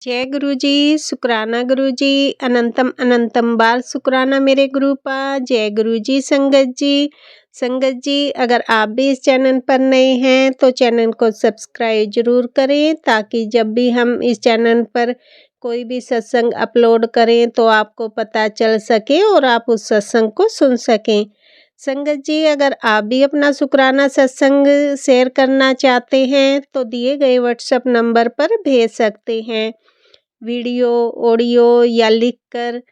जय गुरु जी, शुक्राना गुरु जी, अनंतम अनंतम बार शुक्राना मेरे गुरुपा। जय गुरु जी। संगत जी अगर आप भी इस चैनल पर नए हैं तो चैनल को सब्सक्राइब जरूर करें, ताकि जब भी हम इस चैनल पर कोई भी सत्संग अपलोड करें तो आपको पता चल सके और आप उस सत्संग को सुन सकें। संगत जी अगर आप भी अपना शुक्राना सत्संग शेयर करना चाहते हैं तो दिए गए व्हाट्सएप नंबर पर भेज सकते हैं। वीडियो, ऑडियो या लिखकर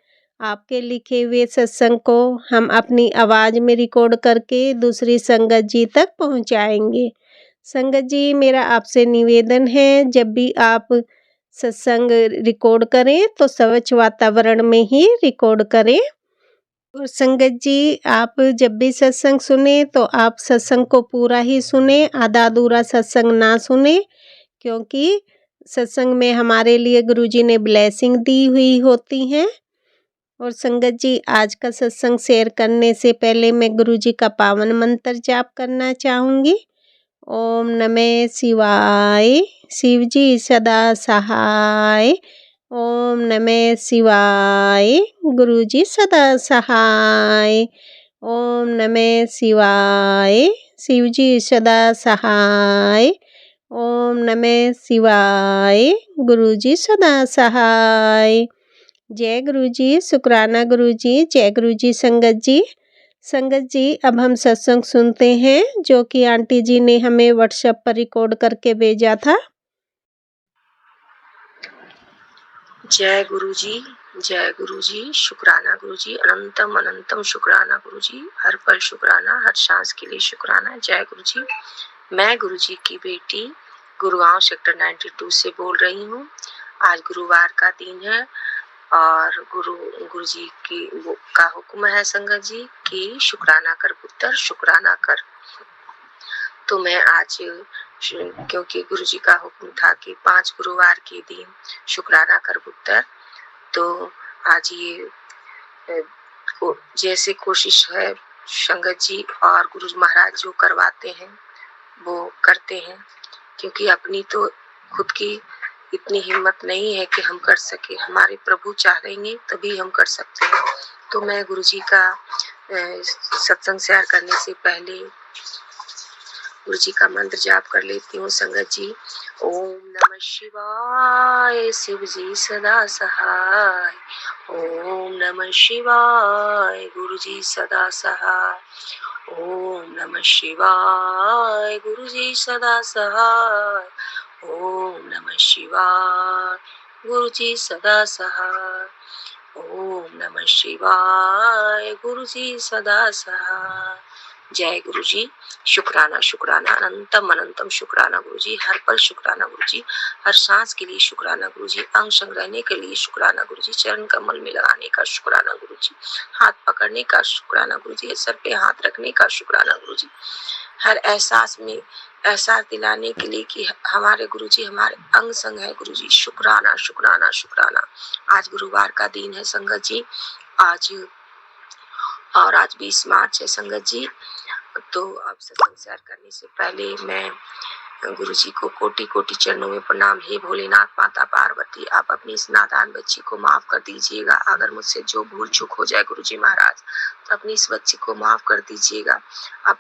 आपके लिखे हुए सत्संग को हम अपनी आवाज़ में रिकॉर्ड करके दूसरी संगत जी तक पहुंचाएंगे। संगत जी मेरा आपसे निवेदन है, जब भी आप सत्संग रिकॉर्ड करें तो स्वच्छ वातावरण में ही रिकॉर्ड करें। और संगत जी आप जब भी सत्संग सुने तो आप सत्संग को पूरा ही सुने, आधा अधूरा सत्संग ना सुने, क्योंकि सत्संग में हमारे लिए गुरुजी ने ब्लेसिंग दी हुई होती हैं। और संगत जी आज का सत्संग शेयर करने से पहले मैं गुरुजी का पावन मंत्र जाप करना चाहूँगी। ओम नमः शिवाय, शिव जी सदा सहाय। ओम नमः शिवाय, गुरु जी सदा सहाय। ओम नमः शिवाय, शिव जी सदा सहाय। ओम नमः शिवाय, गुरु जी सदा सहाय। जय गुरु जी, शुक्राना गुरु जी। जय गुरु जी। संगत जी अब हम सत्संग सुनते हैं जो कि आंटी जी ने हमें व्हाट्सएप पर रिकॉर्ड करके भेजा था। जय गुरु जी, शुक्राना गुरु जी, अनंतम अनंतम शुक्राना गुरु जी, हर पल शुक्राना, हर सांस के लिए शुक्राना। जय गुरु जी। मैं गुरु जी की बेटी गुरुगांव सेक्टर 92 से बोल रही हूँ। आज गुरुवार का दिन है और गुरु जी का हुक्म है संगत जी कि शुक्राना कर पुत्र, शुक्राना कर। तो मैं आज क्योंकि गुरु जी का हुक्म था कि 5 गुरुवार के दिन शुक्राना कर पुत्र, तो आज ये जैसे कोशिश है संगत जी और गुरु महाराज जो करवाते हैं वो करते हैं, क्योंकि अपनी तो खुद की इतनी हिम्मत नहीं है कि हम कर सके। हमारे प्रभु चाहेंगे तभी हम कर सकते हैं। तो मैं गुरु जी का सत्संग शेयर करने से पहले गुरु जी का मंत्र जाप कर लेती हूँ संगत जी। ओम नमः शिवाय, शिव जी सदा सहाय। ओम नमः शिवाय, गुरु जी सदा सहाय। ओम नमः शिवाय, गुरु जी सदा सहाय। ओम नमः शिवाय, गुरु जी सदा सहाय। ओम नमः शिवाय, गुरु जी सदा सहाय। जय गुरु जी। शुक्राना शुक्राना, अनंतम अनंतम शुक्राना गुरु जी, हर पल शुक्राना गुरु जी, हर सांस के लिए शुक्राना गुरु जी, अंग संग रहने के लिए शुक्राना गुरु जी, चरण कमल में लगाने का शुक्राना गुरु जी, हाथ पकड़ने का शुक्राना गुरु जी, सर पे हाथ रखने का शुक्राना गुरु जी, हर एहसास में एहसास दिलाने के लिए कि हमारे गुरु जी हमारे अंग संग है गुरु जी। शुक्राना शुक्राना शुक्राना। आज गुरुवार का दिन है संगत जी, आज 20 मार्च है संगत जी। तो अब सत्संग शेयर करने से पहले मैं गुरु जी को कोटि कोटि चरणों में प्रणाम। हे भोलेनाथ, माता पार्वती, आप अपनी इस नादान बच्ची को माफ कर दीजिएगा। अगर मुझसे जो भूल चूक हो जाए गुरु जी महाराज, तो अपनी इस बच्ची को माफ कर दीजिएगा। अब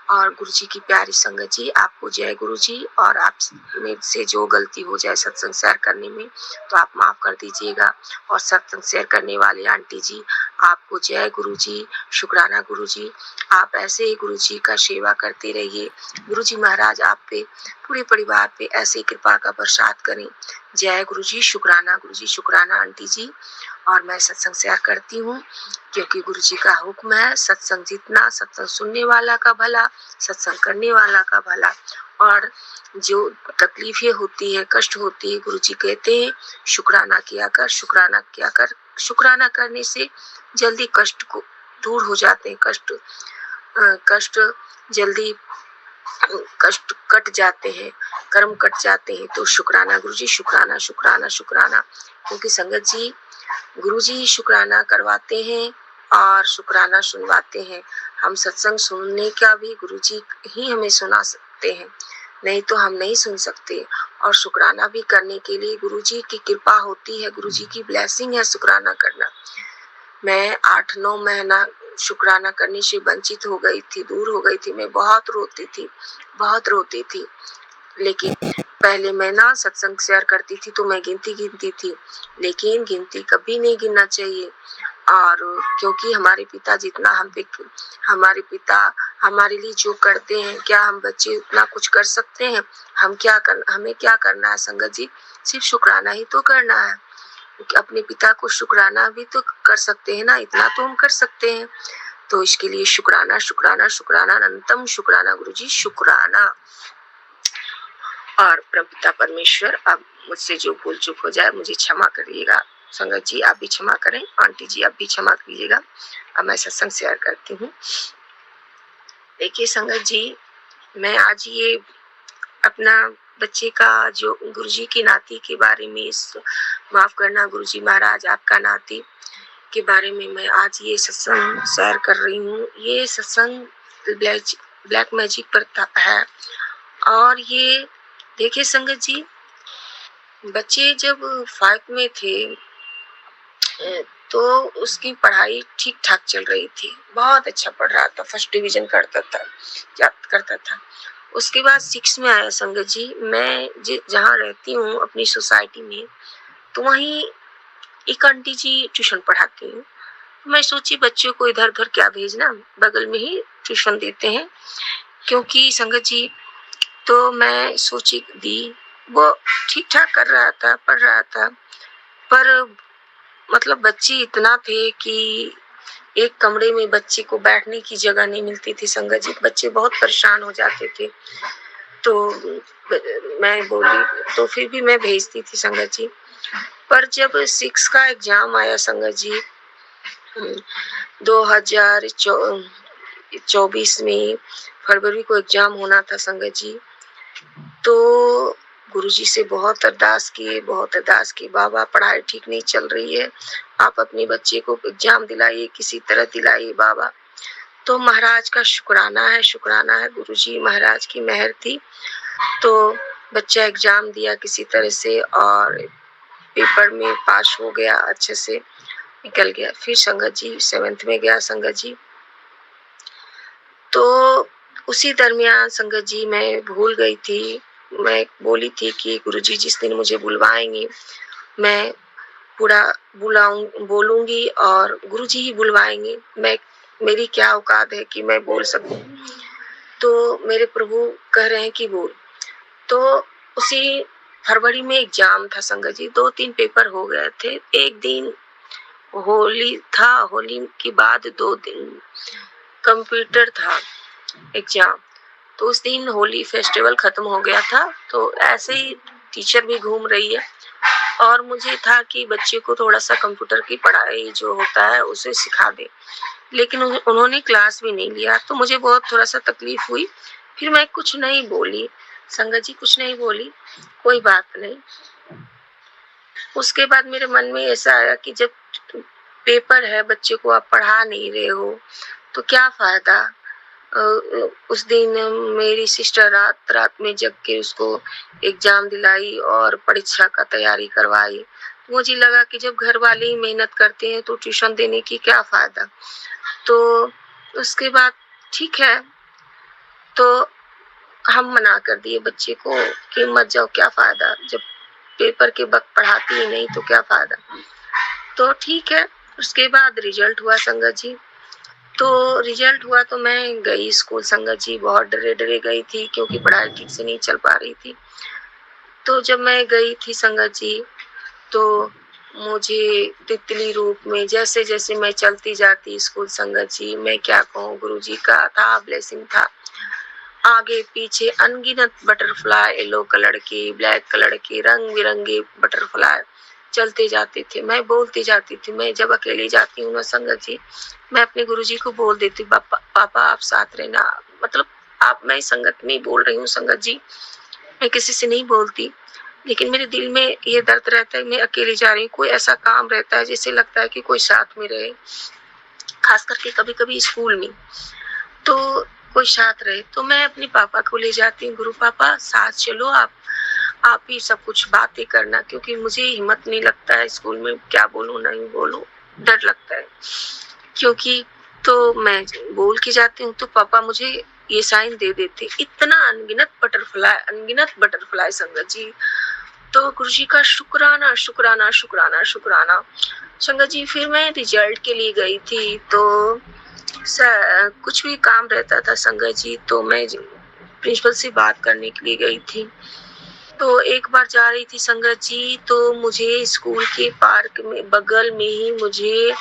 और गुरु जी की प्यारी संगत जी, आपको जय गुरु जी। और आप में से जो गलती हो जाए सत्संग शेयर करने में तो आप माफ कर दीजिएगा। और सत्संग शेयर करने वाले आंटी जी, आपको जय गुरु जी, शुक्राना गुरु जी। आप ऐसे ही गुरु जी का सेवा करते रहिए। गुरु जी महाराज आप पे, पूरे परिवार पे ऐसे कृपा का प्रसाद करें। जय गुरु जी, शुक्राना गुरु जी, शुक्राना आंटी जी। और मैं सत्संग शेयर करती हूँ क्योंकि गुरु जी का हुक्म है, सत्संग जितना सत्संग सुनने वाला का भला, सत्संग करने वाला का भला। और जो तकलीफें होती है, कष्ट होती है, गुरु जी कहते हैं शुक्राना किया कर, शुक्राना किया कर। शुक्राना करने से जल्दी कष्ट को दूर हो जाते हैं, कष्ट जल्दी कष्ट कट जाते हैं, कर्म कट जाते हैं। तो शुक्राना गुरु जी, शुक्राना शुक्राना शुक्राना। क्योंकि संगत जी गुरु जी शुक्राना करवाते हैं और शुक्राना सुनवाते हैं। हम सत्संग सुनने का भी गुरु जी ही हमें सुना सकते हैं। नहीं तो हम नहीं सुन सकते। और शुक्राना भी करने के लिए गुरुजी की कृपा होती है, गुरुजी की ब्लेसिंग है शुक्राना करना। मैं 8-9 महीना शुक्राना करने से वंचित हो गई थी, दूर हो गई थी। मैं बहुत रोती थी। लेकिन पहले मैं ना सत्संग शेयर करती थी तो मैं गिनती थी, लेकिन गिनती कभी नहीं गिनना चाहिए। और क्योंकि हमारे पिता जितना हमारे पिता हमारे लिए जो करते हैं, क्या हम बच्चे उतना कुछ कर सकते हैं? हमें क्या करना है संगत जी? सिर्फ शुक्राना ही तो करना है। अपने पिता को शुक्राना भी तो कर सकते हैं ना, इतना तो हम कर सकते हैं। तो इसके लिए शुक्राना शुक्राना शुक्राना अनंतम शुक्राना गुरुजी शुक्राना। और परमपिता परमेश्वर, अब मुझसे जो भूल चूक हो जाए मुझे क्षमा करिएगा। संगत जी आप भी क्षमा करें, आंटी जी आप भी क्षमा कीजिएगा। अब मैं सत्संग शेयर करती हूँ। देखिए संगत जी, मैं आज ये अपना बच्चे का जो गुरुजी की नाती के बारे में, माफ करना गुरुजी महाराज आपका नाती के बारे में मैं आज ये सत्संग शेयर कर रही हूँ। ये सत्संग ब्लैक मैजिक पर है। और ये देखिए संगत जी, बच्चे जब 5 में थे तो उसकी पढ़ाई ठीक ठाक चल रही थी, बहुत अच्छा पढ़ रहा था, फर्स्ट डिवीजन करता था। उसके बाद 6 में आया संगत जी। मैं जहाँ रहती हूँ अपनी सोसाइटी में, तो वहीं एक आंटी जी ट्यूशन पढ़ाती हूँ। मैं सोची बच्चों को इधर उधर क्या भेजना, बगल में ही ट्यूशन देते हैं। क्योंकि संगत जी, तो मैं सोची दी, वो ठीक ठाक कर रहा था, पढ़ रहा था, पर मतलब बच्चे इतना थे कि एक कमरे में बच्चे को बैठने की जगह नहीं मिलती थी संगत जी। बच्चे बहुत परेशान हो जाते थे। तो मैं बोली, तो फिर भी मैं भेजती थी संगत जी। पर जब 6 का एग्जाम आया संगत जी, 2024 में फरवरी को एग्जाम होना था संगत जी। तो गुरुजी से बहुत अरदास किए, बाबा पढ़ाई ठीक नहीं चल रही है, आप अपने बच्चे को एग्जाम दिलाइए, किसी तरह दिलाइए बाबा। तो महाराज का शुक्राना है, गुरुजी महाराज की मेहर थी। तो बच्चा एग्जाम दिया किसी तरह से और पेपर में पास हो गया, अच्छे से निकल गया। फिर संगत जी 7th में गया संगत जी। तो उसी दरमियान संगत जी मैं भूल गई थी, मैं बोली थी कि गुरुजी जिस दिन मुझे बुलवाएंगे मैं पूरा बोलूंगी और गुरुजी ही बुलवाएंगे। मेरी क्या औकात है कि मैं बोल सकूं। तो मेरे प्रभु कह रहे हैं कि बोल। तो उसी फरवरी में एग्जाम था संगत जी, 2-3 पेपर हो गए थे। एक दिन होली था, होली के बाद 2 दिन कंप्यूटर था एग्जाम। तो उस दिन होली फेस्टिवल खत्म हो गया था। तो ऐसे ही टीचर भी घूम रही है और मुझे था कि बच्चे को थोड़ा सा कंप्यूटर की पढ़ाई जो होता है उसे सिखा दे, लेकिन उन्होंने क्लास भी नहीं लिया। तो मुझे बहुत थोड़ा सा तकलीफ हुई। फिर मैं कुछ नहीं बोली संगत जी, कुछ नहीं बोली, कोई बात नहीं। उसके बाद मेरे मन में ऐसा आया कि जब पेपर है, बच्चे को आप पढ़ा नहीं रहे हो तो क्या फायदा। उस दिन मेरी सिस्टर रात में जग के उसको एग्जाम दिलाई और परीक्षा का तैयारी करवाई। मुझे लगा कि जब घर वाले ही मेहनत करते हैं तो ट्यूशन देने की क्या फायदा। तो उसके बाद ठीक है, तो हम मना कर दिए बच्चे को कि मत जाओ, क्या फायदा, जब पेपर के वक्त पढ़ाती ही नहीं तो क्या फायदा। तो ठीक है। उसके बाद रिजल्ट हुआ संगत जी। तो रिजल्ट हुआ तो मैं गई स्कूल संगत जी, बहुत डरे गई थी क्योंकि पढ़ाई ठीक से नहीं चल पा रही थी। तो जब मैं गई थी संगत जी, तो मुझे तितली रूप में जैसे जैसे मैं चलती जाती स्कूल संगत जी, मैं क्या कहूँ, गुरुजी का था ब्लेसिंग था। आगे पीछे अनगिनत बटरफ्लाई, येलो कलर की, ब्लैक कलर की, रंग बिरंगे बटरफ्लाई चलते जाते थे। मैं बोलती जाती थी, मैं जब अकेली जाती हूँ ना संगत जी, मैं अपने गुरुजी को बोल देती, पापा आप साथ रहना। मतलब मैं संगत में बोल रही हूँ संगत जी, मैं किसी से नहीं बोलती, लेकिन मेरे दिल में ये दर्द रहता है, मैं अकेली जा रही हूँ। कोई ऐसा काम रहता है जिससे लगता है कि कोई साथ में रहे, खास करके कभी कभी स्कूल में। तो कोई साथ रहे। तो मैं अपने पापा को ले जाती हूँ, गुरु पापा साथ चलो, आप ही सब कुछ बातें करना, क्योंकि मुझे हिम्मत नहीं लगता है स्कूल में क्या बोलूँ नहीं बोलूँ, डर लगता है। क्योंकि तो मैं बोल के जाती हूँ तो पापा मुझे ये साइन दे देते। इतना अनगिनत बटरफ्लाई संगत जी। तो गुरुजी का शुक्राना शुक्राना शुक्राना शुक्राना। संगत जी फिर मैं रिजल्ट के लिए गई थी, तो कुछ भी काम रहता था संगत जी, तो मैं प्रिंसिपल से बात करने के लिए गई थी। तो एक बार जा रही थी संगत जी, तो मुझे स्कूल के पार्क में बगल में ही मुझे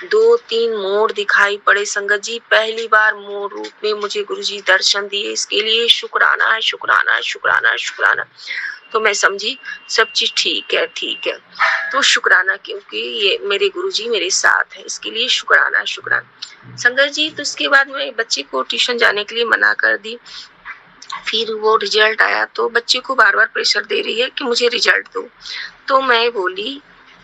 2-3 मोर दिखाई पड़े संगत जी। पहली बार मोर रूप में मुझे गुरुजी दर्शन दिए, इसके लिए शुक्राना शुक्राना शुक्राना शुक्राना। तो मैं समझी सब चीज ठीक है ठीक है, तो शुक्राना, क्योंकि ये मेरे गुरुजी मेरे साथ है, इसके लिए शुक्राना शुक्राना संगत जी। तो उसके बाद मैं बच्चे को ट्यूशन जाने के लिए मना कर दी। फिर वो रिजल्ट आया तो बच्चे को बार बार प्रेशर दे रही है कि मुझे रिजल्ट दो। तो मैं बोली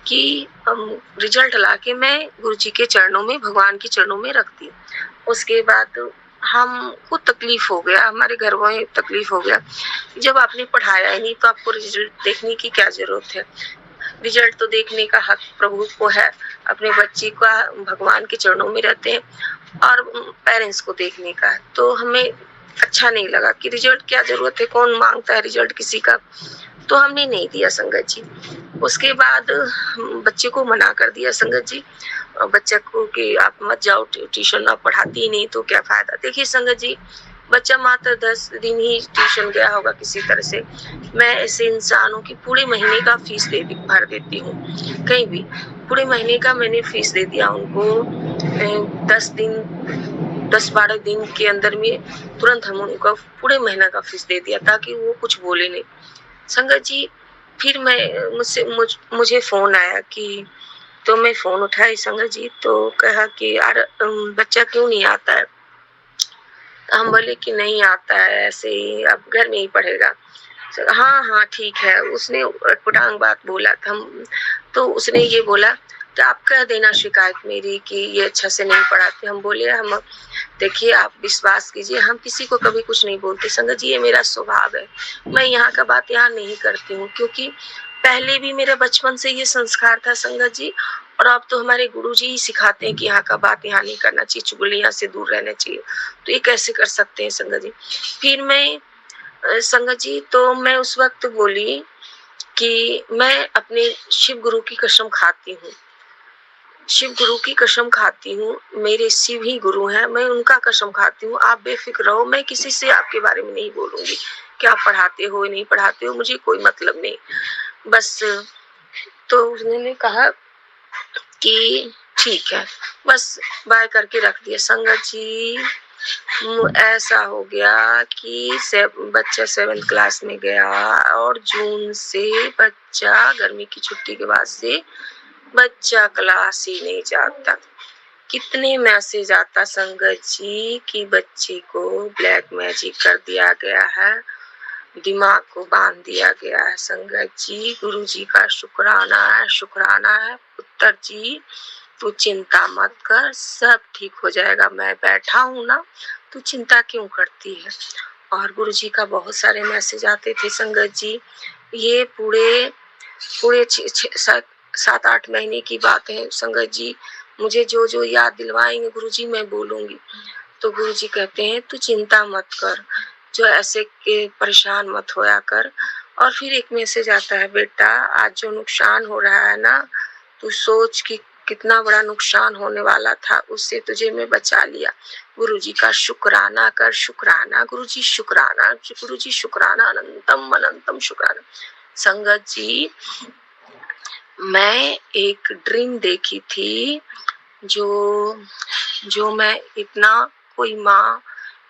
कि रिजल्ट ला के मैं गुरुजी के चरणों में, भगवान के चरणों में रख दी। उसके बाद हमको तकलीफ हो गया, हमारे घर में तकलीफ हो गया, जब आपने पढ़ाया ही नहीं तो आपको रिजल्ट देखने की क्या जरूरत है। रिजल्ट तो देखने का हक प्रभु को है, अपने बच्चे का भगवान के चरणों में रहते हैं और पेरेंट्स को देखने का है। तो हमें अच्छा नहीं लगा कि रिजल्ट क्या जरूरत है, कौन मांगता है रिजल्ट किसी का। तो हमने नहीं दिया संगत जी। उसके बाद बच्चे को मना कर दिया संगत जी, बच्चे को कि आप मत जाओ ट्यूशन, आप पढ़ाती ही नहीं तो क्या फायदा। देखिए संगत जी, बच्चा मात्र 10 दिन ही ट्यूशन गया होगा किसी तरह से। मैं ऐसे इंसान हूँ कि पूरे महीने का फीस भर देती हूँ, कहीं भी पूरे महीने का मैंने फीस दे दिया उनको। 10-12 दिन के अंदर में तुरंत हम उनका पूरे महीना का फीस दे दिया, ताकि वो कुछ बोले नहीं संगत जी। फिर मुझे फोन आया कि, तो मैं फोन उठाई संगत जी, तो कहा कि यार बच्चा क्यों नहीं आता है। हम बोले कि नहीं आता है, ऐसे ही अब घर में ही पढ़ेगा। हाँ हाँ ठीक है, उसने पटांग बात बोला था। तो उसने ये बोला कि आप कह देना शिकायत मेरी कि ये अच्छा से नहीं पढ़ाते। हम बोले हम देखिए आप विश्वास कीजिए, हम किसी को कभी कुछ नहीं बोलते संगत जी, ये मेरा स्वभाव है। मैं यहाँ का बात यहाँ नहीं करती हूँ, क्योंकि पहले भी मेरे बचपन से ये संस्कार था संगत जी, और अब तो हमारे गुरुजी ही सिखाते हैं कि यहाँ का बात यहाँ नहीं करना चाहिए, चुगलियां से दूर रहना चाहिए। तो ये कैसे कर सकते हैं संगत जी। फिर मैं संगत जी, तो मैं उस वक्त बोली कि मैं अपने शिव गुरु की कसम खाती हूँ, शिव गुरु की कसम खाती हूँ, मेरे शिव ही गुरु हैं, मैं उनका कसम खाती हूँ। आप बेफिक्र रहो, मैं किसी से आपके बारे में नहीं बोलूंगी, क्या पढ़ाते हो नहीं पढ़ाते हो, मुझे कोई मतलब नहीं बस। तो उसने कहा कि ठीक है, बस बाय करके रख दिया संगत जी। ऐसा हो गया कि बच्चा 7th क्लास में गया, और जून से बच्चा, गर्मी की छुट्टी के बाद से बच्चा क्लास ही नहीं जाता। कितने मैसेज आता संगत जी कि बच्चे को ब्लैक मैजिक कर दिया गया है, दिमाग को बांध दिया गया है संगत जी। गुरु जी का शुक्राना है शुक्राना है। पुत्र जी तू चिंता मत कर, सब ठीक हो जाएगा, मैं बैठा हूँ ना, तू चिंता क्यों करती है। और गुरु जी का बहुत सारे मैसेज आते थे संगत जी। ये पूरे 7-8 महीने की बात है संगत जी। मुझे जो जो याद दिलवाएंगे गुरुजी मैं बोलूंगी। तो गुरुजी कहते हैं तू चिंता मत कर, जो ऐसे के परेशान मत होया कर। और फिर एक मैसेज आता है, बेटा आज जो नुकसान हो रहा है ना, तू सोच कि कितना बड़ा नुकसान होने वाला था, उससे तुझे मैं बचा लिया। गुरुजी का शुक्राना कर, शुक्राना गुरुजी शुक्राना, गुरुजी शुक्राना, अनंतम अनंतम शुक्राना। संगत जी, मैं एक ड्रीम देखी थी, जो मैं इतना, कोई माँ,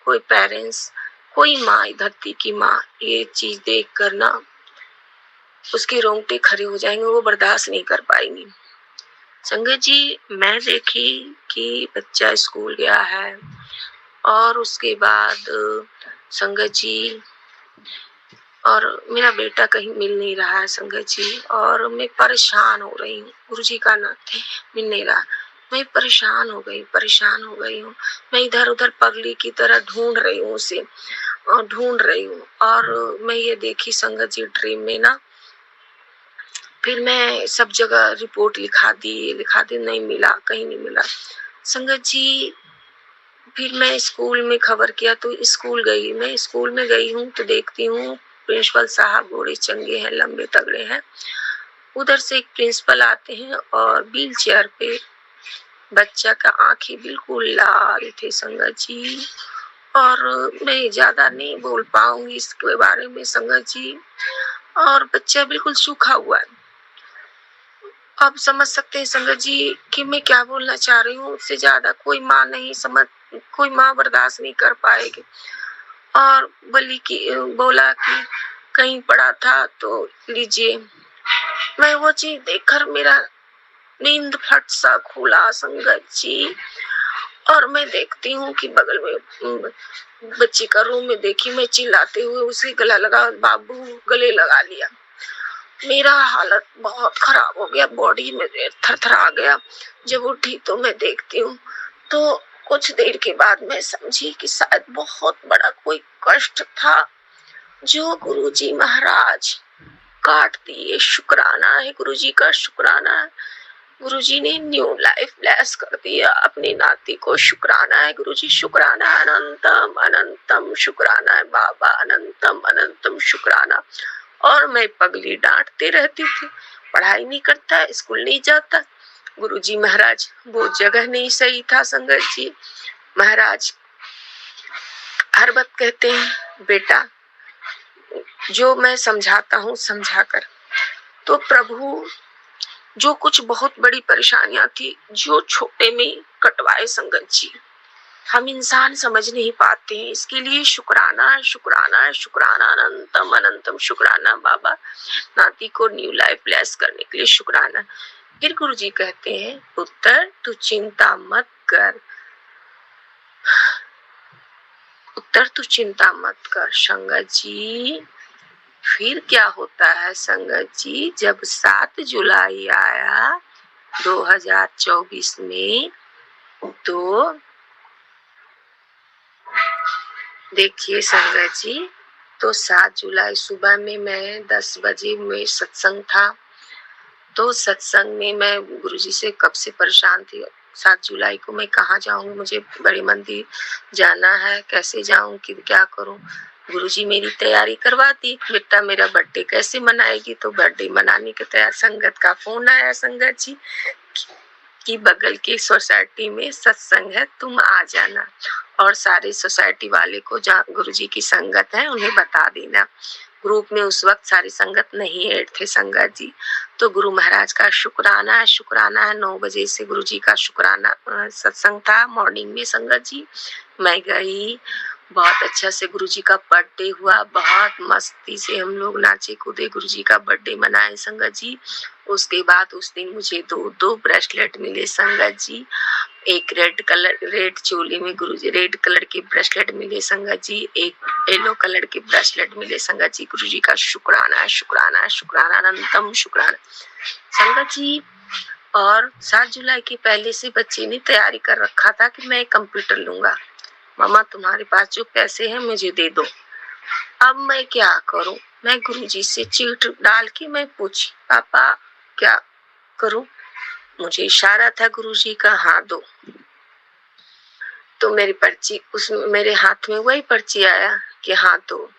कोई पेरेंट्स, कोई माँ, धरती की माँ, ये चीज देख कर ना उसके रोंगटे खड़े हो जाएंगे, वो बर्दाश्त नहीं कर पाएंगी। संगत जी, मैं देखी कि बच्चा स्कूल गया है, और उसके बाद संगत जी, और मेरा बेटा कहीं मिल नहीं रहा है संगत जी, और मैं परेशान हो रही हूँ, गुरुजी का नाते मिल नहीं रहा। मैं परेशान हो गई हूँ। मैं इधर उधर पगली की तरह ढूंढ रही हूँ उसे, और ढूंढ रही हूँ। और मैं ये देखी संगत जी ड्रीम में ना, फिर मैं सब जगह रिपोर्ट लिखा दी, नहीं मिला, कहीं नहीं मिला संगत जी। फिर मैं स्कूल में खबर किया तो स्कूल गई, मैं स्कूल में गई हूँ तो देखती हूँ प्रिंसिपल साहब गोरे चंगे हैं, लंबे तगड़े हैं। उधर से एक प्रिंसिपल आते हैं और व्हील चेयर पे बच्चा का आंखें बिल्कुल लाल थे संगत जी। और मैं ज्यादा नहीं बोल पाऊंगी इसके बारे में संगत जी। और बच्चा बिल्कुल सूखा हुआ है। आप समझ सकते हैं संगत जी कि मैं क्या बोलना चाह रही हूँ। उससे ज्यादा कोई माँ नहीं समझ, कोई माँ बर्दाश्त नहीं कर पाएगी। और बोला कि कहीं पड़ा था तो लीजिए। मैं वो चीज देखकर मेरा नींद फट सा खुला संगत जी। और मैं देखती हूँ कि बगल में बच्ची का रूम में देखी, मैं चिल्लाते हुए उसे गला लगा, बाबू गले लगा लिया। मेरा हालत बहुत खराब हो गया, बॉडी में थरथरा गया। जब उठी तो मैं देखती हूँ तो कुछ देर के बाद मैं समझी कि शायद बहुत बड़ा कोई कष्ट था जो गुरुजी महाराज काट दिए। शुक्राना है गुरुजी का, शुक्राना है। गुरुजी ने न्यू लाइफ ब्लेस कर दिया अपनी नाती को। शुक्राना है गुरुजी, शुक्राना, अनंतम अनंतम शुक्राना है बाबा, अनंतम अनंतम शुक्राना। और मैं पगली डांटते रहती थी, पढ़ाई नहीं करता, स्कूल नहीं जाता। गुरुजी महाराज वो जगह नहीं सही था संगत जी। महाराज हर बात कहते हैं बेटा जो मैं समझाता हूँ समझाकर, तो प्रभु जो कुछ बहुत बड़ी परेशानियां थी जो छोटे में कटवाए संगत जी। हम इंसान समझ नहीं पाते हैं, इसके लिए शुक्राना है, शुक्राना है, शुक्राना, अनंतम अनंतम शुक्राना बाबा। नाती को न्यू लाइफ ब्लेस करने के लिए शुक्राना। फिर गुरुजी कहते हैं पुत्र तू चिंता मत कर, पुत्र तू चिंता मत कर संगत जी। फिर क्या होता है संगत जी, जब 7 जुलाई आया 2024 में, तो देखिए संगत जी, तो 7 जुलाई सुबह में मैं 10 बजे में सत्संग था। तो सत्संग में मैं गुरुजी से कब से परेशान थी, 7 जुलाई को मैं कहाँ जाऊंगी, मुझे बड़ी मंदिर जाना है, कैसे जाऊं, कि क्या करूं। गुरुजी मेरी तैयारी करवाती, बेटा मेरा बर्थडे कैसे मनाएगी, तो बर्थडे मनाने के तैयार। संगत का फोन आया संगत जी कि बगल की सोसाइटी में सत्संग है, तुम आ जाना और सारे सोसाइटी वाले को जहाँ गुरुजी की संगत है उन्हें बता देना। ग्रुप में उस वक्त सारी संगत नहीं ऐड थे संगत जी। तो गुरु महाराज का शुक्राना है, शुक्राना है। 9 बजे से गुरुजी का शुक्राना सत्संग था मॉर्निंग में संगत जी। मैं गई, बहुत अच्छा से गुरुजी का बर्थडे हुआ, बहुत मस्ती से हम लोग नाचे कूदे, गुरुजी का बर्थडे मनाए संगत जी। उसके बाद उस दिन मुझे 2 ब्रेसलेट मिले संगत जी। एक रेड चोली में गुरुजी रेड कलर के ब्रेसलेट मिले संगत जी, एक येलो कलर के ब्रेसलेट मिले संगत जी। गुरुजी का शुक्राना, शुक्राना, शुक्राना, अनंतम शुक्राना संगत जी। और 7 जुलाई के पहले से बच्चे ने तैयारी कर रखा था कि मैं कंप्यूटर लूंगा। मामा तुम्हारे पास जो पैसे हैं मुझे दे दो। अब मैं क्या करूं, मैं गुरुजी से चिट डाल के मैं पूछी पापा क्या करूं। मुझे इशारा था गुरुजी का, हाँ दो। तो मेरी पर्ची मेरे हाथ में वही पर्ची आया कि हाँ दो।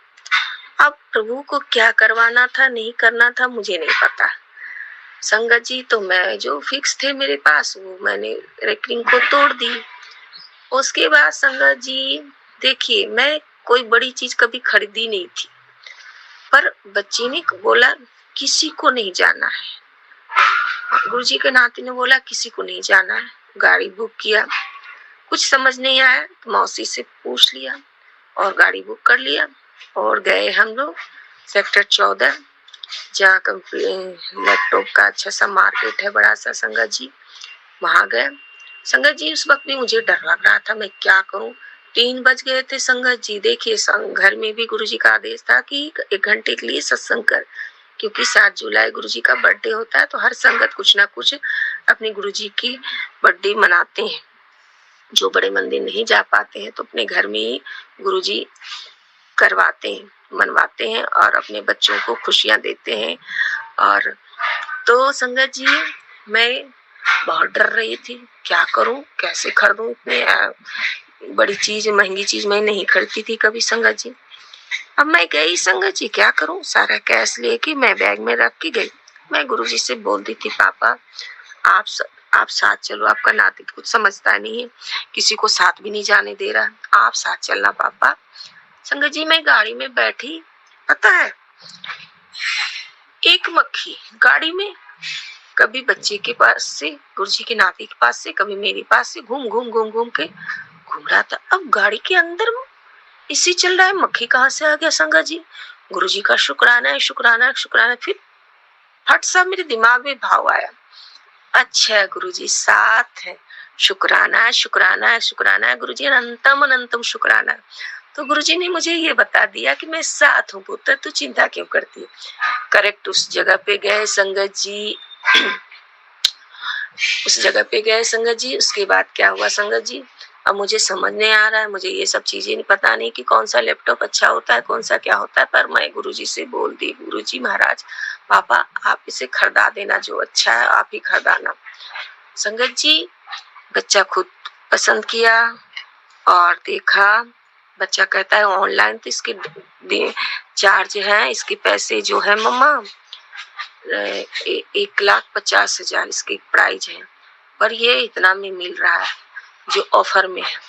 अब प्रभु को क्या करवाना था नहीं करना था मुझे नहीं पता संगत जी। तो मैं जो फिक्स थे मेरे पास वो मैंने रेकरिंग को तोड़ दी। उसके बाद संगत जी देखिए, मैं कोई बड़ी चीज कभी खरीदी नहीं थी, पर बच्ची ने बोला किसी को नहीं जाना है। गुरुजी के नाती ने बोला किसी को नहीं जाना है। गाड़ी बुक किया, कुछ समझ नहीं आया तो मौसी से पूछ लिया और गाड़ी बुक कर लिया और गए हम लोग सेक्टर 14, जहाँ लैपटॉप का अच्छा सा मार्केट है बड़ा सा संगत जी, वहां गए संगत जी। उस वक्त भी मुझे डर लग रहा था, मैं क्या करूं। 3 बज गए थे संगत जी। देखिए घर में भी गुरुजी का आदेश था कि 1 घंटे के लिए सत्संग कर, क्योंकि 7 जुलाई गुरुजी का बर्थडे होता है, तो हर संगत कुछ ना कुछ अपने गुरुजी की बर्थडे मनाते हैं। जो बड़े मंदिर नहीं जा पाते हैं तो अपने घर में ही गुरुजी करवाते हैं, मनवाते हैं और अपने बच्चों को खुशियां देते हैं। और तो संगत जी, मैं बहुत डर रही थी, क्या करूं, कैसे खरीदूं, इतने बड़ी चीज, महंगी चीज मैं नहीं खरीदती थी कभी संगत जी। अब मैं गई संगत जी, क्या करूं, सारा कैश लेके मैं बैग में रख के गई। मैं गुरुजी से बोलती थी, पापा आप साथ चलो, आपका नाती कुछ समझता नहीं है, किसी को साथ भी नहीं जाने दे रहा, आप साथ चलना पापा। संगत जी, मैं गाड़ी में बैठी, पता है एक मक्खी गाड़ी में कभी बच्चे के पास से, गुरुजी के नाती के पास से, कभी मेरे पास से घूम के घूम रहा था। अब गाड़ी के अंदर इसी चल रहा है, मक्खी कहाँ से आ गया संगत जी। गुरुजी का शुक्राना है, शुक्राना शुक्राना। फिर फट सा मेरे दिमाग में भाव आया, अच्छा गुरुजी साथ है, शुक्राना शुक्राना शुक्राना, गुरुजी अनंतम अनंतम शुक्राना। तो गुरुजी ने मुझे ये बता दिया कि मैं साथ हूँ पुत्र, तू चिंता क्यों करती है। करेक्ट उस जगह पे गए संगत जी, उस जगह पे गए संगत जी। उसके बाद क्या हुआ संगत जी, अब मुझे समझ नहीं आ रहा है, मुझे ये सब चीजें नहीं पता नहीं कि कौन सा लैपटॉप अच्छा होता है, कौन सा क्या होता है, पर मैं गुरुजी से बोल दी, गुरुजी महाराज पापा आप इसे खरीदा देना, जो अच्छा है आप ही खरीदाना। संगत जी, बच्चा खुद पसंद किया और देखा, बच्चा कहता है ऑनलाइन तो इसके चार्ज है, इसके पैसे जो है मम्मा 1,50,000 इसकी प्राइस है, पर ये इतना में मिल रहा है जो ऑफर में है।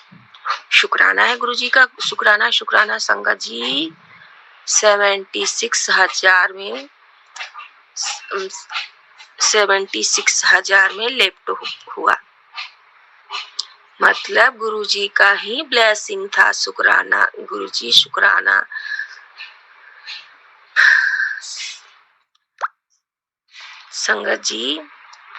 शुक्राना है गुरुजी का, शुक्राना शुक्राना संगत जी। 76,000 में 76,000 में लैपटॉप हुआ, मतलब गुरुजी का ही ब्लेसिंग था। शुक्राना गुरुजी, शुक्राना। संगत जी,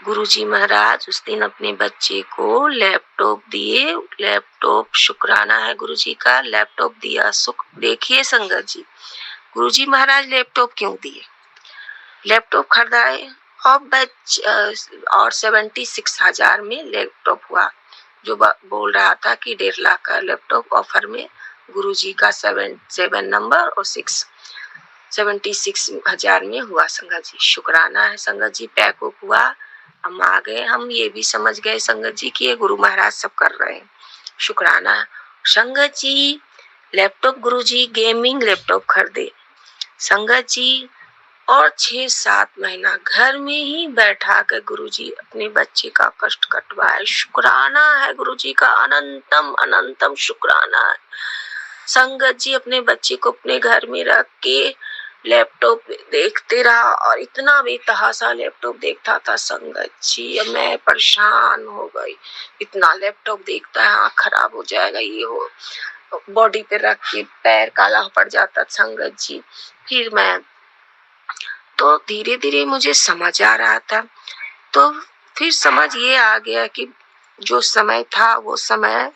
गुरुजी महाराज उस दिन अपने बच्चे को लैपटॉप दिए, लैपटॉप शुक्राना है गुरुजी का, लैपटॉप दिया। सुख देखिए संगत जी, गुरुजी महाराज लैपटॉप क्यों दिए, लैपटॉप खरीदाए और 76,000 में लैपटॉप हुआ। जो बोल रहा था कि 1.5 लाख का लैपटॉप ऑफर में, गुरुजी का 7 नंबर और 76,000 में हुआ संगत जी। शुक्राना है संगत जी, पैक हुआ, हम आ गए, हम ये भी समझ गए संगत जी कि ये गुरु महाराज सब कर रहे हैं। शुक्राना संगत जी। लैपटॉप गुरुजी गेमिंग लैपटॉप खरीदे संगत जी, और 6-7 महीना घर में ही बैठा कर गुरुजी अपने बच्चे का कष्ट कटवाए। शुक्राना है गुरुजी का, अनंतम अनंतम शुक्राना है संगत जी। अपने बच्चे को अपने घर में रख के लैपटॉप देखते रहा, और इतना बेतहासा लैपटॉप देखता था संगत जी, अब मैं परेशान हो गई। इतना लैपटॉप देखता है, आँख खराब हो जाएगा, ये हो, बॉडी पे रख के पैर काला पड़ जाता संगत जी। फिर मैं तो धीरे धीरे मुझे समझ आ रहा था, तो फिर समझ ये आ गया कि जो समय था वो समय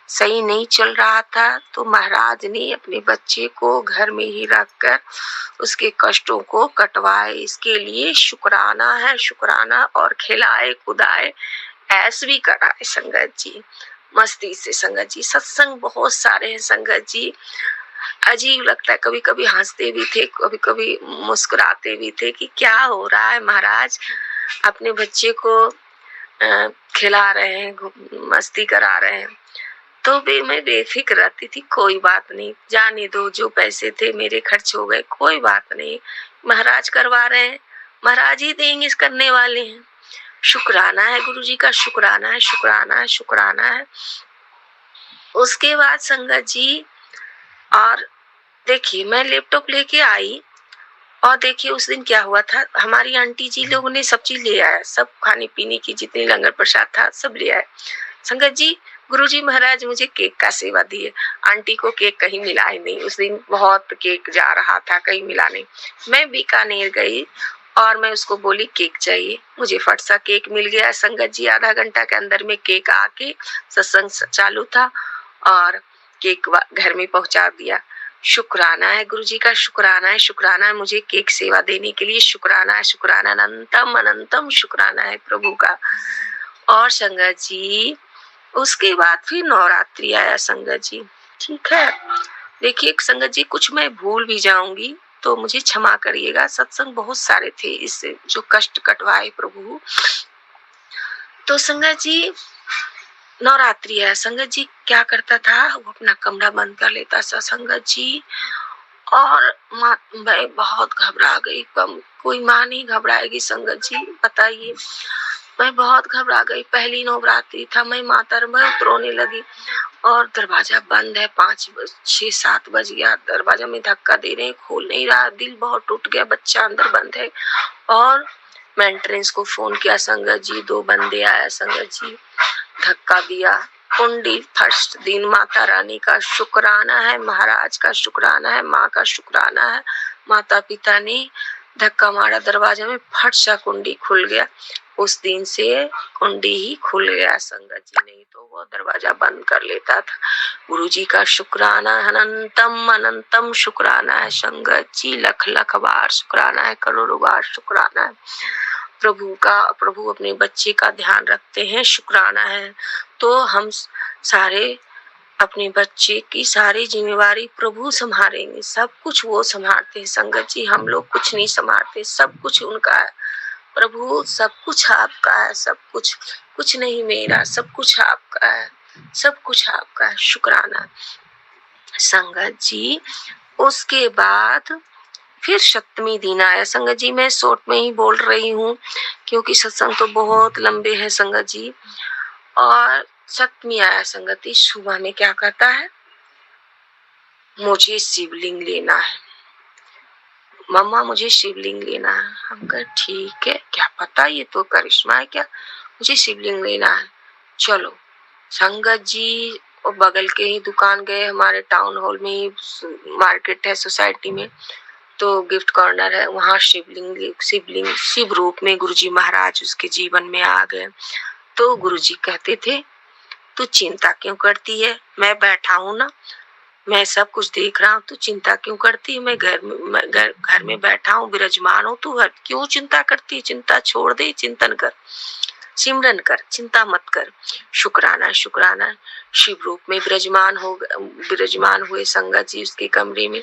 सही नहीं चल रहा था, तो महाराज ने अपने बच्चे को घर में ही रखकर उसके कष्टों को कटवाए। इसके लिए शुक्राना है, शुक्राना। और खिलाए कुदाए, ऐश भी कराए संगत जी, मस्ती से संगत जी। सत्संग बहुत सारे हैं संगत जी, अजीब लगता है, कभी कभी हंसते भी थे, कभी कभी मुस्कुराते भी थे कि क्या हो रहा है महाराज, अपने बच्चे को खिला रहे हैं, मस्ती करा रहे हैं। तो भी मैं बेफिक्र रहती थी, कोई बात नहीं, जाने दो, जो पैसे थे मेरे खर्च हो गए, कोई बात नहीं, महाराज करवा रहे हैं, महाराज ही देंगे, इस करने वाले हैं। शुक्राना है गुरुजी का, शुक्राना है, शुक्राना है, शुक्राना है। उसके बाद संगत जी, और देखिए मैं लैपटॉप लेके आई, और देखिए उस दिन क्या हुआ था, हमारी आंटी जी लोगों ने सब चीज ले आया, सब खाने पीने की जितनी लंगर प्रसाद था सब ले आए संगत जी। गुरुजी महाराज मुझे केक का सेवा दिए, आंटी को केक कहीं मिला ही नहीं, उस दिन बहुत केक जा रहा था, कहीं मिला नहीं। मैं बीकानेर गई और मैं उसको बोली केक चाहिए, मुझे फट सा केक मिल गया संगत जी। आधा घंटा के अंदर में केक आके, सत्संग चालू था और केक घर में पहुंचा दिया। शुक्राना है गुरुजी का, शुक्राना है, शुक्राना है मुझे केक सेवा देने के लिए, शुक्राना है, शुक्राना, अनंतम अनंतम शुक्राना है प्रभु का। और संगत जी उसके बाद फिर नवरात्रि आया संगत जी, ठीक है। देखिए संगत जी कुछ मैं भूल भी जाऊंगी तो मुझे क्षमा करिएगा, सत्संग बहुत सारे थे, इससे जो कष्ट कटवाए प्रभु। तो संगत जी नवरात्रि है, संगत जी क्या करता था, वो अपना कमरा बंद कर लेता था संगत जी। और मैं बहुत घबरा गई, कोई माँ नहीं घबराएगी संगत जी, बताइए। मैं बहुत घबरा गई, पहली नवरात्रि था, मैं माता बहुत रोने लगी और दरवाजा बंद है, 5-6-7 बज गया, दरवाजा में धक्का दे रहे हैं, खोल नहीं रहा, दिल बहुत टूट गया, बच्चा अंदर बंद है। और मेंटेनेंस को फोन किया संगत जी, 2 बंदे आया संगत जी, धक्का दिया, कुंडी फर्स्ट दिन माता रानी का शुक्राना है, महाराज का शुक्राना है, माँ का शुक्राना है, माता पिता ने धक्का मारा दरवाजे में, फट सा कुंडी खुल गया। उस दिन से कुंडी ही खुल गया संगत जी, नहीं तो वो दरवाजा बंद कर लेता था। गुरुजी का शुक्राना अनंतम अनंतम शुक्राना है संगत जी, लख लख बार शुक्राना है, करोड़ों बार शुक्राना है प्रभु का। प्रभु अपने बच्चे का ध्यान रखते हैं, शुक्राना है। तो हम सारे अपने बच्चे की सारी जिम्मेवारी प्रभु संभालेंगे, सब कुछ वो संभालते हैं संगत जी, हम लोग कुछ नहीं संभालते, सब कुछ उनका है प्रभु, सब कुछ आपका है, सब कुछ, कुछ नहीं मेरा, सब कुछ आपका है, सब कुछ आपका है, शुक्राना संगत जी। उसके बाद फिर सप्तमी दिन आया संगत जी, मैं शॉर्ट में ही बोल रही हूँ क्योंकि सत्संग तो बहुत लंबे हैं संगत जी। और सप्तमी आया संगत जी, सुबह में क्या कहता है, मुझे शिवलिंग लेना है, मम्मा मुझे शिवलिंग लेना है। हम कहे ठीक है, क्या पता ये तो करिश्मा है क्या, मुझे शिवलिंग लेना है। चलो संगत जी और बगल के ही दुकान गए, हमारे टाउन हॉल में ही मार्केट है सोसाइटी में, तो गिफ्ट कॉर्नर है, वहाँ शिवलिंग शिव रूप में गुरुजी महाराज उसके जीवन में आ गए। तो गुरुजी कहते थे तू चिंता क्यों करती है, मैं बैठा हूँ ना, मैं सब कुछ देख रहा हूँ, तू चिंता क्यों करती है, मैं घर में बैठा हूँ, विराजमान हूँ, तू क्यों चिंता करती है, चिंता छोड़ दे, चिंतन कर, सिमरन कर, चिंता मत कर। शुक्राना शुक्राना, शिव रूप में विराजमान हुए संगत जी उसके कमरे में,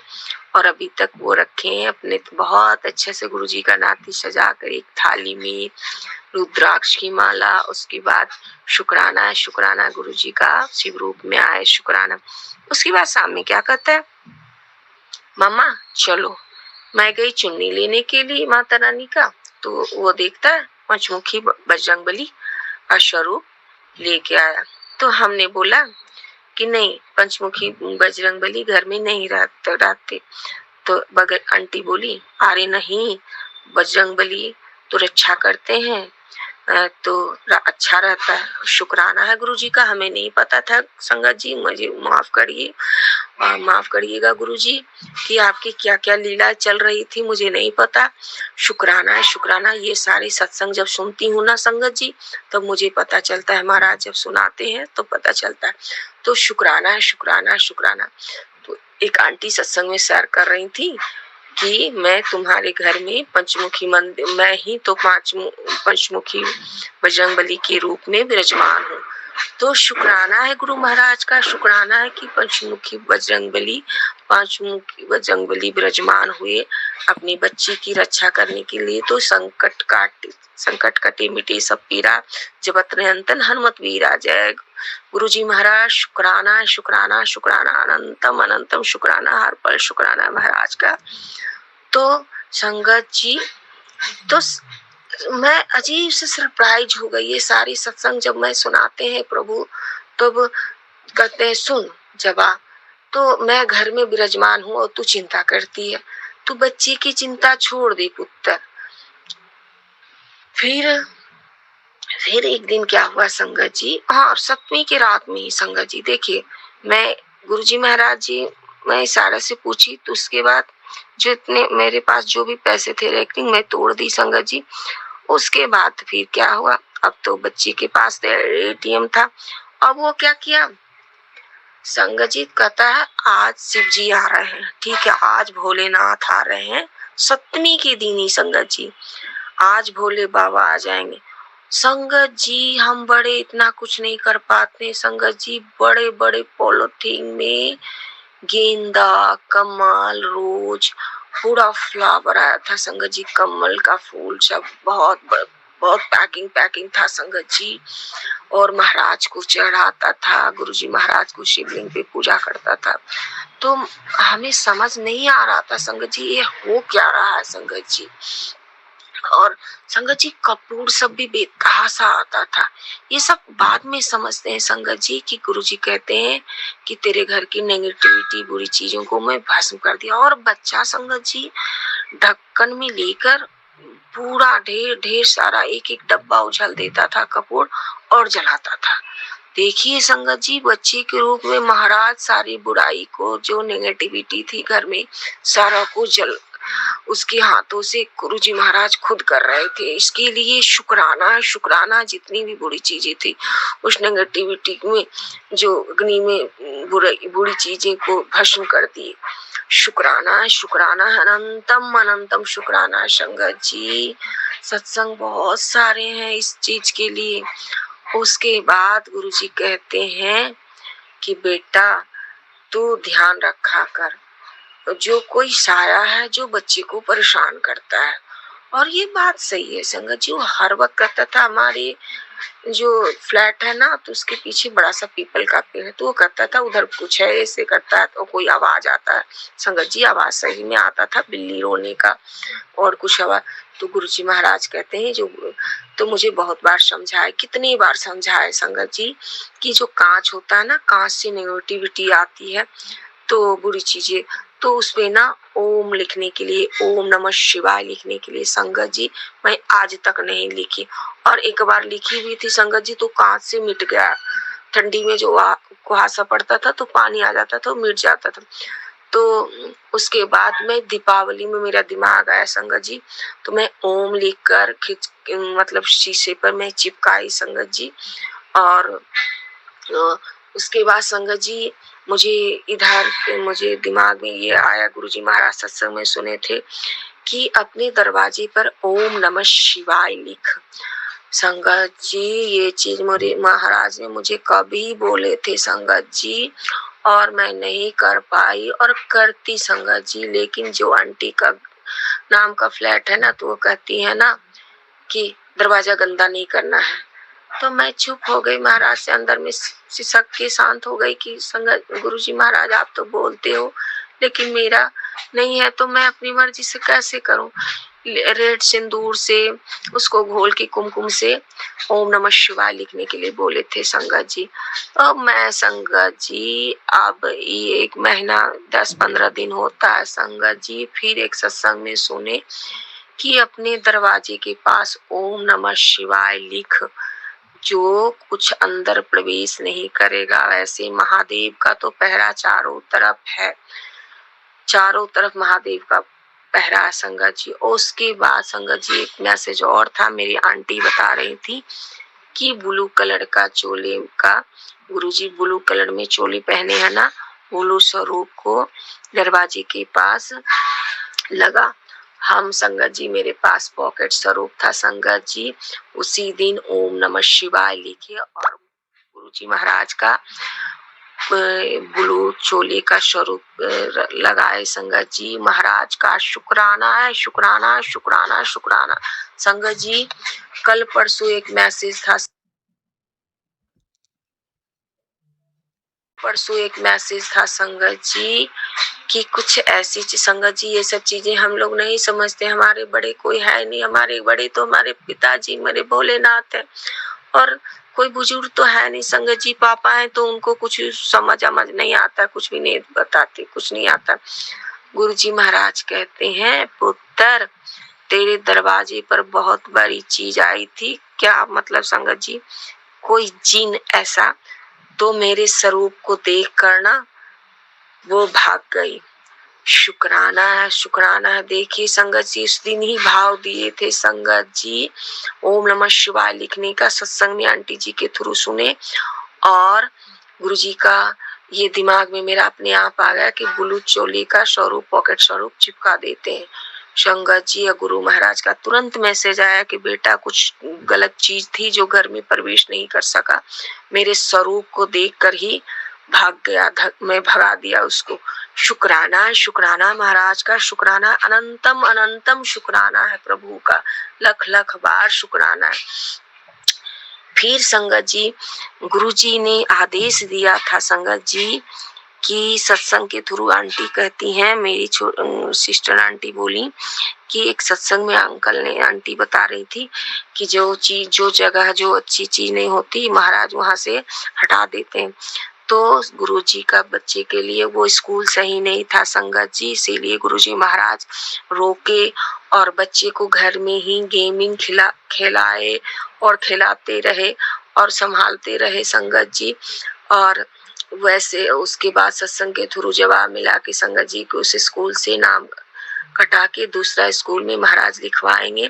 और अभी तक वो रखे हैं अपने बहुत अच्छे से गुरुजी का नाती सजा कर, एक थाली में रुद्राक्ष की माला। उसके बाद शुक्राना शुक्राना गुरुजी का शिव रूप में आए शुक्राना। उसके बाद सामने क्या कहता है, मम्मा चलो, मैं गई चुन्नी लेने के लिए माता रानी का, तो वो देखता है पंचमुखी बजरंगबली का स्वरूप लेके आया। तो हमने बोला कि नहीं, पंचमुखी बजरंगबली घर में नहीं रहते। तो बगल आंटी बोली, अरे नहीं, बजरंगबली तो रक्षा करते हैं, तो अच्छा रहता है। शुक्राना है गुरुजी का, हमें नहीं पता था संगत जी, मुझे माफ करिए, माफ करिएगा गुरुजी कि आपकी क्या क्या लीला चल रही थी, मुझे नहीं पता। शुक्राना है शुक्राना, ये सारे सत्संग जब सुनती हूँ ना संगत जी, तब मुझे पता चलता है, महाराज जब सुनाते हैं तो पता चलता है। तो शुक्राना है शुक्राना शुक्राना। तो एक आंटी सत्संग में शेयर कर रही थी कि मैं तुम्हारे घर में पंचमुखी मंदिर, मैं ही तो पंचमुखी बजरंगबली के रूप में विराजमान हूँ। तो शुक्राना है गुरु महाराज का, शुक्राना है कि पंचमुखी बजरंगबली विराजमान हुए अपनी बच्ची की रक्षा करने के लिए। तो संकट कटे मिटे सब पीरा, जबत निरंतन हनुमत वीरा। जय गुरुजी महाराज, शुक्राना शुक्राना शुक्राना, अनंतम अनंतम शुक्राना, हर पल शुक्राना महाराज का। तो संगत जी, तो मैं अजीब से सरप्राइज हो गई, ये सारी सत्संग जब मैं सुनाते हैं प्रभु, तब कहते हैं सुन जवाब, तो मैं घर में विराजमान हूँ और तू चिंता करती है, तू बच्ची की चिंता छोड़ दे पुत्र। फिर एक दिन क्या हुआ संगत जी, हाँ सप्तमी की रात में ही संगत जी, देखिए मैं गुरुजी महाराज जी, मैं इशारे से पूछी, तो उसके बाद जितने मेरे पास जो भी पैसे थे रेकनिंग मैं तोड़ दी संगत जी। उसके बाद फिर क्या हुआ, अब तो बच्ची के पास एटीएम था, अब वो क्या किया, संगत जी कहता है आज शिव जी आ रहे हैं, ठीक है, आज भोलेनाथ आ रहे हैं, सप्तमी के दिन ही संगत जी, आज भोले बाबा आ जाएंगे। संगत जी हम बड़े इतना कुछ नहीं कर पाते संगत जी, बड़े बड़े पॉलिथीन में गेंदा, कमल, रोज पूरा फ्लावर आया था संगत जी, कमल का फूल सब बहुत बहुत पैकिंग था संगत जी। और महाराज को चढ़ाता था, गुरुजी महाराज को शिवलिंग पे पूजा करता था। तो हमें समझ नहीं आ रहा था संगत जी ये हो क्या रहा है संगत जी। और संगत जी कपूर सब भी बेतहासा आता था। ये सब बाद में समझते हैं संगत जी कि गुरुजी कहते हैं कि तेरे घर की नेगेटिविटी बुरी चीजों को मैं भस्म कर दिया। और बच्चा संगत जी ढक्कन में लेकर पूरा ढेर ढेर सारा एक एक डब्बा उछल देता था कपूर और जलाता था। देखिए संगत जी बच्चे के रूप में महाराज सारी बुराई को, जो नेगेटिविटी थी घर में, सारा को जल उसके हाथों से गुरुजी महाराज खुद कर रहे थे। इसके लिए शुक्राना शुक्राना, जितनी भी बुरी चीजें थी उस नेगेटिविटी में, जो अग्नि में बुरी चीजें को भस्म कर दिए। शुक्राना शुक्राना, अनंतम अनंतम शुक्राना संगत जी। सत्संग बहुत सारे हैं इस चीज के लिए। उसके बाद गुरुजी कहते हैं कि बेटा तू ध्यान रखा कर, जो कोई साया है जो बच्चे को परेशान करता है। और ये बात सही है संगत जी, वो हर वक्त कहता था, हमारे जो फ्लैट है ना तो उसके पीछे बड़ा सा पीपल का पेड़ है, तो वो कहता था उधर कुछ है, ऐसे करता है तो कोई आवाज आता है संगत जी, आवाज सही में आता था बिल्ली रोने का और कुछ आवाज। तो गुरुजी महाराज कहते हैं जो, तो मुझे बहुत बार समझाए, कितनी बार समझाए संगत जी कि जो कांच होता है ना, कांच से नेगेटिविटी आती है तो बुरी चीजें, तो उसमें ना ओम लिखने के लिए, ओम नमः शिवाय लिखने के लिए संगत जी मैं आज तक नहीं लिखी। और एक बार लिखी हुई थी संगत जी तो कांच से मिट गया। ठंडी में जो कुहासा पड़ता था तो पानी आ जाता था, मिट जाता था। तो उसके बाद में दीपावली में मेरा दिमाग आया संगत जी, तो मैं ओम लिखकर खिंच मतलब शीशे पर मैं चिपकाई संगत जी। और उसके बाद संगत जी मुझे दिमाग में ये आया, गुरुजी महाराज सत्संग में सुने थे कि अपने दरवाजे पर ओम नमः शिवाय लिख। संगत जी ये चीज मेरे महाराज ने मुझे कभी बोले थे संगत जी, और मैं नहीं कर पाई और करती संगत जी। लेकिन जो आंटी का नाम का फ्लैट है ना, तो वो कहती है ना कि दरवाजा गंदा नहीं करना है, तो मैं चुप हो गई। महाराज से अंदर में सिसक के शांत हो गई कि संगत गुरुजी महाराज आप तो बोलते हो लेकिन मेरा नहीं है, तो मैं अपनी मर्जी से कैसे करूं। रेड सिंदूर से उसको घोल के कुमकुम से ओम नमः शिवाय लिखने के लिए बोले थे संगत जी। अब मैं संगत जी अब ये 1 महीना 10-15 दिन होता है संगत जी, फिर एक सत्संग में सुने कि अपने दरवाजे के पास ओम नमः शिवाय लिख, जो कुछ अंदर प्रवेश नहीं करेगा। वैसे महादेव का तो पहरा चारों तरफ है, चारों तरफ महादेव का पहरा है संगत जी। और उसके बाद संगत जी एक मैसेज और था, मेरी आंटी बता रही थी कि ब्लू कलर का चोले का, गुरुजी ब्लू कलर में चोली पहने है ना, ब्लू स्वरूप को दरवाजे के पास लगा। हम संगत जी मेरे पास पॉकेट स्वरूप था संगत जी, उसी दिन ओम नमः शिवाय लिखे और गुरुजी महाराज का ब्लू चोले का स्वरूप लगाए संगत जी। महाराज का शुक्राना है, शुक्राना शुक्राना शुक्राना। संगत जी कल परसों एक मैसेज था संगत जी कि कुछ ऐसी चीज, संगत जी ये सब चीजें हम लोग नहीं समझते, हमारे बड़े कोई है नहीं, हमारे बड़े तो हमारे पिताजी मेरे भोलेनाथ है और कोई बुजुर्ग तो है नहीं संगत जी। पापा है तो उनको कुछ समझ नहीं आता, कुछ भी नहीं बताते, कुछ नहीं आता। गुरुजी महाराज कहते हैं पुत्र तेरे दरवाजे पर बहुत बड़ी चीज आई थी। क्या मतलब संगत जी? कोई जिन ऐसा, तो मेरे स्वरूप को देख कर ना वो भाग गई। शुक्राना है, शुक्राना है। देखिए संगत जी उस दिन ही भाव दिए थे संगत जी, ओम नमः शिवाय लिखने का सत्संग में आंटी जी के थ्रू सुने और गुरुजी का ये दिमाग में मेरा अपने आप आ गया कि ब्लू चोली का स्वरूप, पॉकेट स्वरूप चिपका देते हैं। संगत जी या गुरु महाराज का तुरंत मैसेज आया कि बेटा कुछ गलत चीज थी जो घर में प्रवेश नहीं कर सका, मेरे स्वरूप को देखकर ही भाग गया, मैं भगा दिया उसको। शुक्राना है, शुक्राना महाराज का, शुक्राना अनंतम अनंतम शुक्राना है प्रभु का, लख लख बार शुक्राना है। फिर संगत जी, गुरु जी ने आदेश दिया था संगत जी कि सत्संग के थ्रू, आंटी कहती हैं, मेरी सिस्टर आंटी बोली कि एक सत्संग में अंकल ने, आंटी बता रही थी कि जो चीज, जो जगह जो अच्छी चीज नहीं होती महाराज वहां से हटा देते हैं। तो गुरुजी का बच्चे के लिए वो स्कूल सही नहीं था संगत जी, इसीलिए गुरुजी महाराज रोके और बच्चे को घर में ही गेमिंग खिलाए और खिलाते रहे और संभालते रहे संगत जी। और वैसे उसके बाद सत्संग के थ्रू जवाब मिला कि संगत जी को उस स्कूल से नाम कटा के दूसरा स्कूल में महाराज लिखवाएंगे।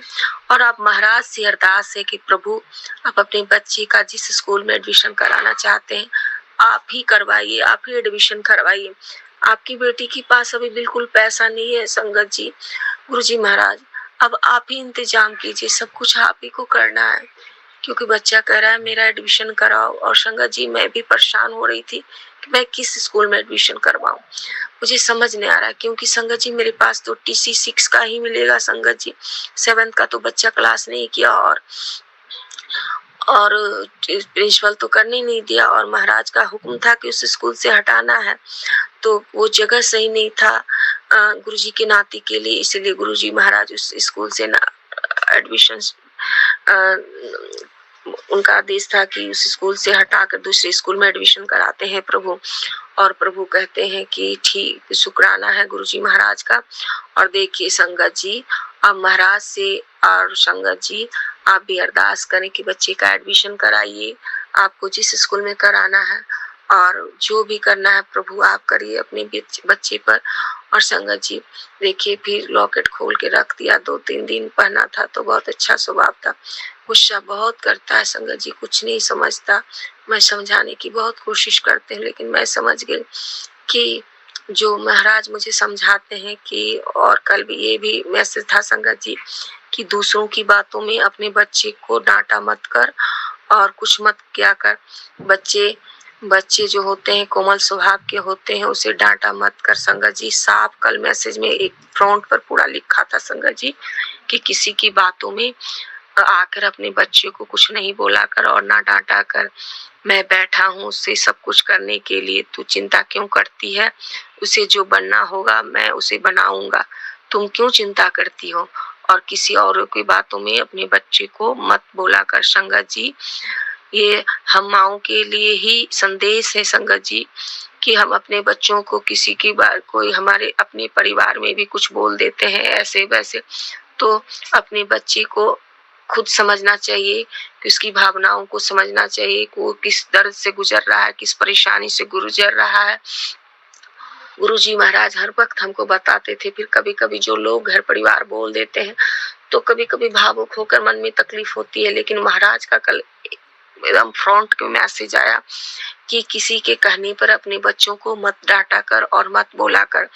और अब महाराज से अरदास है कि प्रभु आप अपने बच्चे का जिस स्कूल में एडमिशन कराना चाहते हैं आप ही करवाइए, आप ही एडमिशन करवाइए। आपकी बेटी के पास अभी बिल्कुल पैसा नहीं है संगत जी। गुरुजी महाराज अब आप ही इंतजाम कीजिए, सब कुछ आप ही को करना है, क्योंकि बच्चा कह रहा है मेरा एडमिशन कराओ। और संगत जी मैं भी परेशान हो रही थी कि मैं किस स्कूल में एडमिशन करवाऊं, मुझे समझ नहीं आ रहा, क्योंकि संगत जी मेरे पास तो TC 6 का ही मिलेगा संगत जी, 7th का तो बच्चा क्लास नहीं किया और प्रिंसिपल तो करने नहीं दिया, और महाराज का हुक्म था कि उस स्कूल से हटाना है, तो वो जगह सही नहीं था गुरुजी के नाती के लिए, इसलिए गुरुजी महाराज उस स्कूल से ना एडमिशन, उनका आदेश था कि उस स्कूल से हटाकर दूसरे स्कूल में एडमिशन कराते हैं प्रभु। और प्रभु कहते हैं कि ठीक, शुक्राना है गुरुजी महाराज का। और देखिए संगत जी, अब महाराज से और संगत जी आप भी अरदास करें कि बच्चे का एडमिशन कराइए, आपको जिस स्कूल में कराना है, और जो भी करना है प्रभु आप करिए अपने बच्चे पर। और संगत जी देखिए, फिर लॉकेट खोल के रख दिया, 2-3 दिन पहना था तो बहुत अच्छा स्वभाव था, गुस्सा बहुत करता है संगत जी, कुछ नहीं समझता। मैं समझाने की बहुत कोशिश करते हैं, लेकिन मैं समझ गई कि जो महाराज मुझे समझाते हैं कि, और कल भी ये भी मैसेज था संगत जी कि दूसरों की बातों में अपने बच्चे को डांटा मत कर और कुछ मत क्या कर। बच्चे जो होते हैं कोमल स्वभाव के होते हैं, उसे डांटा मत कर संगत जी। साफ कल मैसेज में एक फ्रंट पर पूरा लिखा था संगत जी कि किसी की बातों में आकर अपने बच्चे को कुछ नहीं बोला कर और ना डांटा कर। मैं बैठा हूँ उससे सब कुछ करने के लिए, तू चिंता क्यों करती है, उसे जो बनना होगा मैं उसे बनाऊंगा, तुम क्यों चिंता करती हो। और किसी और की बातों में अपने बच्चे को मत बोला कर संगत जी। ये हम माओ के लिए ही संदेश है संगत जी कि हम अपने बच्चों को किसी की बात, कोई हमारे अपने परिवार में भी कुछ बोल देते हैं ऐसे वैसे, तो अपने बच्चे को खुद समझना चाहिए कि उसकी भावनाओं को समझना चाहिए कि वो किस दर्द से गुजर रहा है, किस परेशानी से गुजर रहा है। गुरुजी महाराज हर वक्त हमको बताते थे। फिर कभी कभी जो लोग घर परिवार बोल देते हैं तो कभी कभी भावुक होकर मन में तकलीफ होती है, लेकिन महाराज का कल एकदम फ्रंट के मैसेज आया कि किसी के कहने पर अपने बच्चों को मत डांटा कर और मत बोला कर।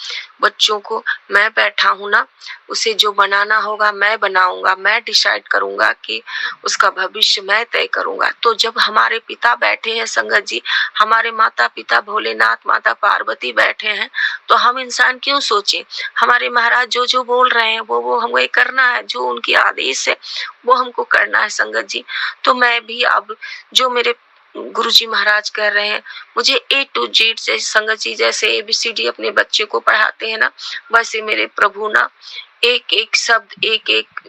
बच्चों को मैं बैठा हूं ना, उसे जो बनाना होगा मैं बनाऊंगा, मैं डिसाइड करूंगा कि उसका भविष्य मैं तय करूंगा। तो जब हमारे पिता बैठे हैं संगत जी, हमारे माता पिता भोलेनाथ माता पार्वती बैठे हैं, तो हम इंसान क्यों सोचें। हमारे महाराज जो जो बोल रहे हैं वो हमें करना है, जो उनकी आदेश है वो हमको करना है संगत जी। तो मैं भी अब जो मेरे गुरुजी महाराज कह रहे हैं, मुझे A to Z जैसे संगत जी, जैसे ABCD अपने बच्चे को पढ़ाते हैं ना, वैसे मेरे प्रभु ना एक एक शब्द, एक एक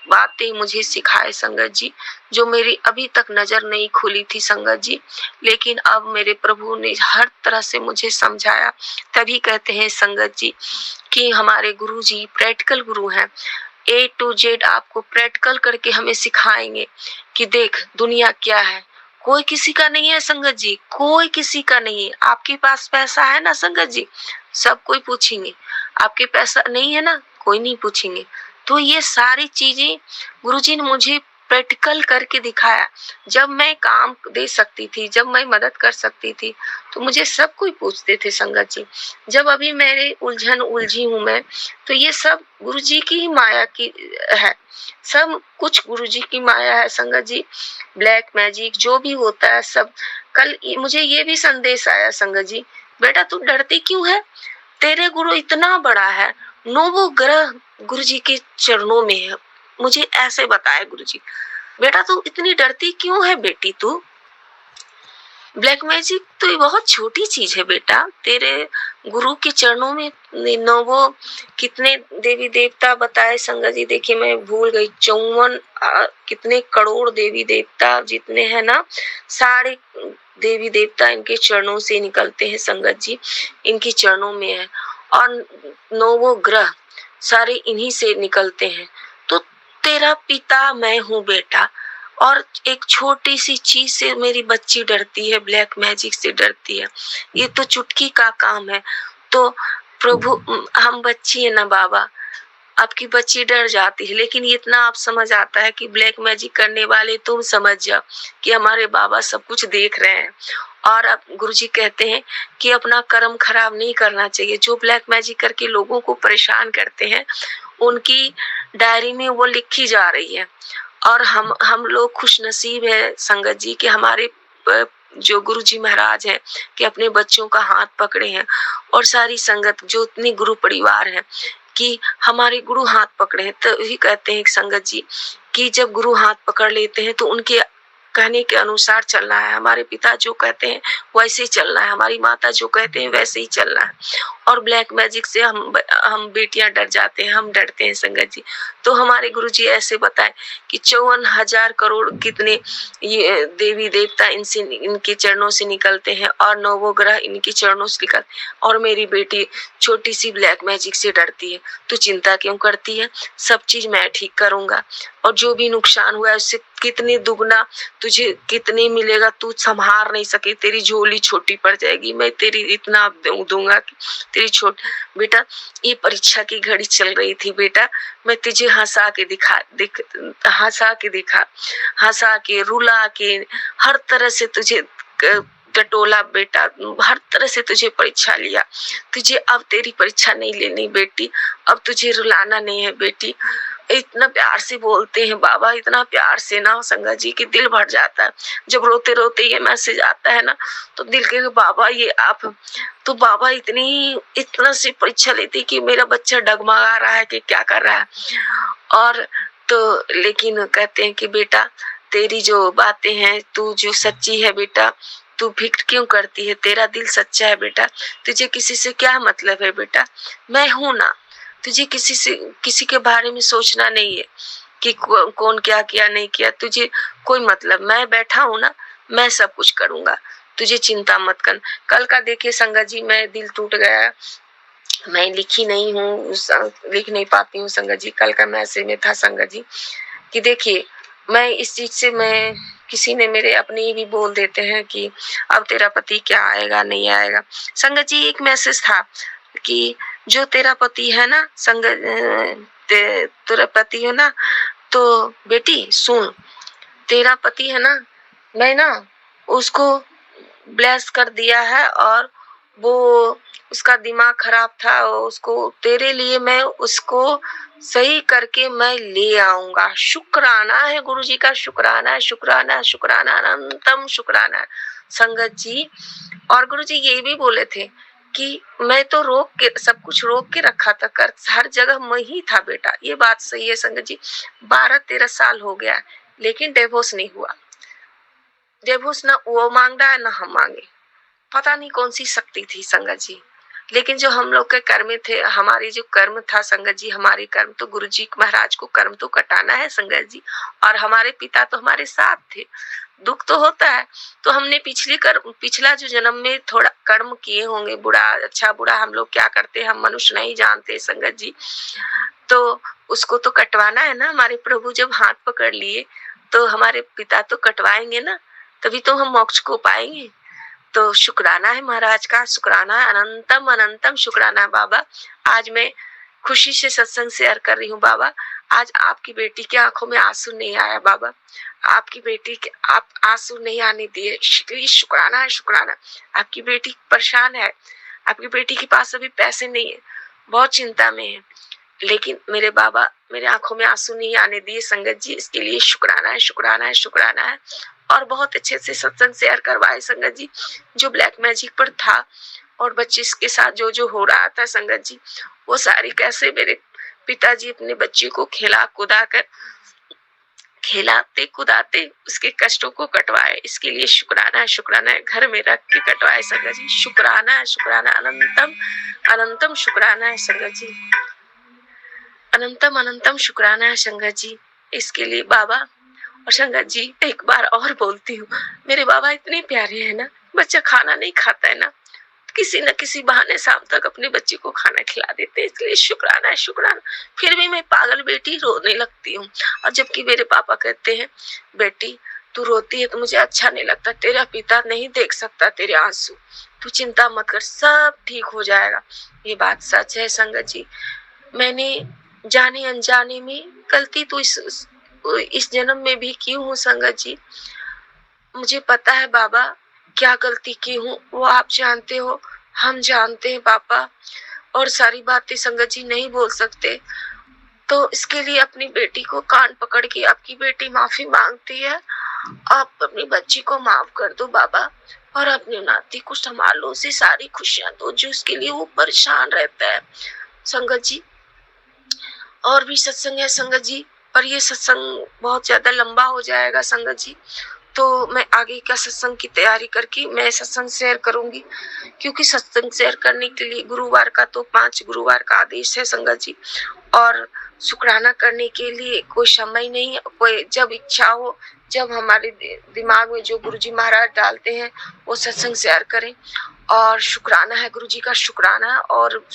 बातें मुझे सिखाए संगत जी, जो मेरी अभी तक नजर नहीं खुली थी संगत जी, लेकिन अब मेरे प्रभु ने हर तरह से मुझे समझाया। तभी कहते हैं संगत जी कि हमारे गुरु जी प्रैक्टिकल गुरु हैं। A to Z आपको प्रैक्टिकल करके हमें सिखाएंगे कि देख दुनिया क्या है, कोई किसी का नहीं है संगत जी, कोई किसी का नहीं है। आपके पास पैसा है ना संगत जी, सब कोई पूछेंगे, आपके पैसा नहीं है ना, कोई नहीं पूछेंगे। तो ये सारी चीजें गुरुजी ने मुझे प्रैक्टिकल करके दिखाया। जब मैं काम दे सकती थी, जब मैं मदद कर सकती थी, तो मुझे सब कोई पूछते थे संगत जी। जब अभी मेरे उलझी हूँ मैं, तो ये सब गुरु जी की ही माया की है। सब कुछ गुरु जी की माया है संगत जी। ब्लैक मैजिक जो भी होता है सब। कल मुझे ये भी संदेश आया संगत जी, बेटा तू डरती क्यों है? तेरे गुरु इतना बड़ा है, नौवों ग्रह गुरु जी के चरणों में है। मुझे ऐसे बताया गुरु जी, बेटा तू इतनी डरती क्यों है बेटी तू? ब्लैक मैजिक तो ये बहुत छोटी चीज है बेटा, तेरे गुरु के चरणों में नौवों कितने देवी देवता बताए संगत जी। देखिए मैं भूल गई, 54 कितने करोड़ देवी देवता जितने हैं ना, सारे देवी देवता इनके चरणों से निकलते हैं संगत जी, इनके चरणों में है। और नौवों ग्रह सारे इन्हीं से निकलते हैं। तो तेरा पिता मैं हूँ बेटा, और एक छोटी सी चीज से मेरी बच्ची डरती है, ब्लैक मैजिक से डरती है। ये तो चुटकी का काम है। तो प्रभु हम बच्ची है ना बाबा, आपकी बच्ची डर जाती है, लेकिन इतना आप समझ आता है कि ब्लैक मैजिक करने वाले तुम समझ जाओ कि हमारे बाबा सब कुछ देख रहे हैं। और अब गुरुजी कहते हैं कि अपना कर्म खराब नहीं करना चाहिए। जो ब्लैक मैजिक करके लोगों को परेशान करते हैं, उनकी डायरी में वो लिखी जा रही है। और हम लोग खुशनसीब है संगत जी कि हमारे जो गुरुजी महाराज हैं कि अपने बच्चों का हाथ पकड़े हैं। और सारी संगत जो इतनी गुरु परिवार है कि हमारे गुरु हाथ पकड़े हैं। तो यही कहते हैं संगत जी कि जब गुरु हाथ पकड़ लेते हैं तो उनके कहने के अनुसार चलना है। हमारे पिता जो कहते हैं वैसे ही चलना है, हमारी माता जो कहते हैं वैसे ही चलना है। और ब्लैक मैजिक से हम बेटियां डर जाते हैं, हम डरते हैं संगत जी। तो हमारे गुरुजी ऐसे बताए कि 54,000 करोड़ कितने ये देवी देवता इनसे इनके चरणों से निकलते हैं, और नौवों ग्रह इनके चरणों से निकलते हैं। और मेरी बेटी छोटी सी ब्लैक मैजिक से डरती है। तू चिंता क्यों करती है? सब चीज मैं ठीक करूंगा, और जो भी नुकसान हुआ है उससे कितने दुगना तुझे कितने मिलेगा तू संभाल नहीं सके। तेरी झोली छोटी पड़ जाएगी, मैं तेरी इतना दूंगा कि तेरी बेटा ये परीक्षा की घड़ी चल रही थी बेटा, मैं तुझे हंसा के रुला के हर तरह से तुझे टटोला बेटा, हर तरह से तुझे परीक्षा लिया। तुझे अब तेरी परीक्षा नहीं लेनी बेटी, अब तुझे रुलाना नहीं है बेटी। इतना प्यार से बोलते हैं बाबा, इतना प्यार से ना संगत जी की दिल भर जाता है। जब रोते रोते ये मैसेज आता है ना, तो दिल के बाबा ये आप, तो बाबा इतना से परीक्षा लेते कि मेरा बच्चा डगमगा रहा है कि क्या कर रहा है। और तो लेकिन कहते हैं कि बेटा तेरी जो बातें हैं, तू जो सच्ची है बेटा, तू फिक्र क्यों करती है? तेरा दिल सच्चा है बेटा, तुझे किसी से क्या मतलब है बेटा? मैं हूं ना, तुझे किसी के बारे में सोचना नहीं है कि कौन क्या किया नहीं किया, तुझे कोई मतलब। मैं बैठा हूं ना, मैं सब कुछ करूंगा, तुझे चिंता मत कर। कल का देखिए संगत जी, मैं दिल टूट गया, मैं लिखी नहीं हूँ, लिख नहीं पाती हूँ संगत जी। कल का मैसेज में था संगत जी कि देखिए मैं इस चीज से, मैं किसी ने मेरे अपने ही भी बोल देते हैं कि अब तेरा पति क्या आएगा नहीं आएगा। संगत जी एक मैसेज था कि जो तेरा पति है ना संगत, तेरा पति है ना, तो बेटी सुन, तेरा पति है ना, मैं ना उसको ब्लेस कर दिया है, और वो उसका दिमाग खराब था, उसको तेरे लिए मैं उसको सही करके मैं ले आऊंगा। शुक्राना है गुरुजी का, शुक्राना शुक्राना शुक्राना अनंतम शुक्राना संगत जी। और गुरुजी ये भी बोले थे कि मैं तो रोक के सब कुछ रोक के रखा था, कर हर जगह मैं ही था बेटा। ये बात सही है संगत जी। 12-13 साल हो गया लेकिन डिवोर्स नहीं हुआ। डिवोर्स ना वो मांग रहा है ना हम मांगे, पता नहीं कौन सी शक्ति थी संगत जी। लेकिन जो हम लोग के कर्म थे, हमारी जो कर्म था संगत जी, हमारे कर्म तो गुरु जी महाराज को कर्म तो कटाना है संगत जी। और हमारे पिता तो हमारे साथ थे, दुख तो होता है। तो हमने पिछला जो जन्म में थोड़ा कर्म किए होंगे, बुरा अच्छा बुरा हम लोग क्या करते हम मनुष्य नहीं जानते संगत जी। तो उसको तो कटवाना है ना। हमारे प्रभु जब हाथ पकड़ लिए तो हमारे पिता तो कटवाएंगे ना, तभी तो हम मोक्ष को पाएंगे। तो शुक्राना है महाराज का, शुक्राना है, अनंतम अनंतम शुक्राना बाबा। आज मैं खुशी से सत्संग शेयर कर रही हूँ बाबा। आज आपकी बेटी की आंखों में आंसू नहीं आया बाबा, आपकी बेटी के आप आंसू नहीं आने दिए, शुक्राना है, शुक्राना। आपकी बेटी परेशान है, आपकी बेटी के पास अभी पैसे नहीं है, बहुत चिंता में है, लेकिन मेरे बाबा मेरे आंखों में आंसू नहीं आने दिए संगत जी, इसके लिए शुक्राना है, शुक्राना है, शुक्राना है। और बहुत अच्छे से सत्संग शेयर करवाए संगत जी। जो ब्लैक मैजिक पर था और बच्चे के साथ जो जो हो रहा था संगत जी, वो सारी कैसे मेरे पिताजी अपने बच्चे को खिलाते कुदाते उसके कष्टों को कटवाए, इसके लिए शुक्राना है, शुक्राना है। घर में रख के कटवाए संगत जी, शुक्राना है, शुक्राना, अनंतम अनंतम शुक्राना है संगत जी, अनंतम अनंतम शुक्राना है संगत जी, इसके लिए बाबा। और संगत जी एक बार और बोलती हूँ, मेरे बाबा इतने प्यारे है ना, बच्चा खाना नहीं खाता है ना, किसी न किसी बहाने शाम तक अपने बच्चे को खाना खिला देते हैं, इसलिए शुक्राना है, शुक्राना। फिर भी मैं पागल बेटी रोने लगती हूँ, और जबकि मेरे पापा कहते हैं बेटी तू रोती है तो मुझे अच्छा नहीं लगता, तेरा पिता नहीं देख सकता तेरे आंसू, तू चिंता मत कर, सब ठीक हो जाएगा। ये बात सच है संगत जी। मैंने जाने अनजाने में गलती तो इस जन्म में भी की हूँ संगत जी, मुझे पता है बाबा क्या गलती की हूँ, वो आप जानते हो, हम जानते हैं पापा, और सारी बातें संगत जी नहीं बोल सकते, तो इसके लिए अपनी बेटी को कान पकड़ के आपकी बेटी माफी मांगती है, आप अपनी बच्ची को माफ कर दो बाबा, और अपने नाती को संभालो, उसे सारी खुशियां दो जो उसके लिए वो परेशान रहता है संगत जी। और भी सत्संग है संगत जी, पर ये सत्संग बहुत ज्यादा लंबा हो जाएगा संगत जी, तो मैं आगे का सत्संग की तैयारी करके मैं सत्संग शेयर करूंगी, क्योंकि सत्संग शेयर करने के लिए गुरुवार का तो 5 गुरुवार का आदेश है संगत जी, और शुक्राना करने के लिए कोई समय नहीं है, कोई जब इच्छा हो, जब हमारे दिमाग में जो गुरुजी महाराज डालते हैं वो सत्संग शेयर करें। और शुक्राना है गुरुजी का, शुक्राना, और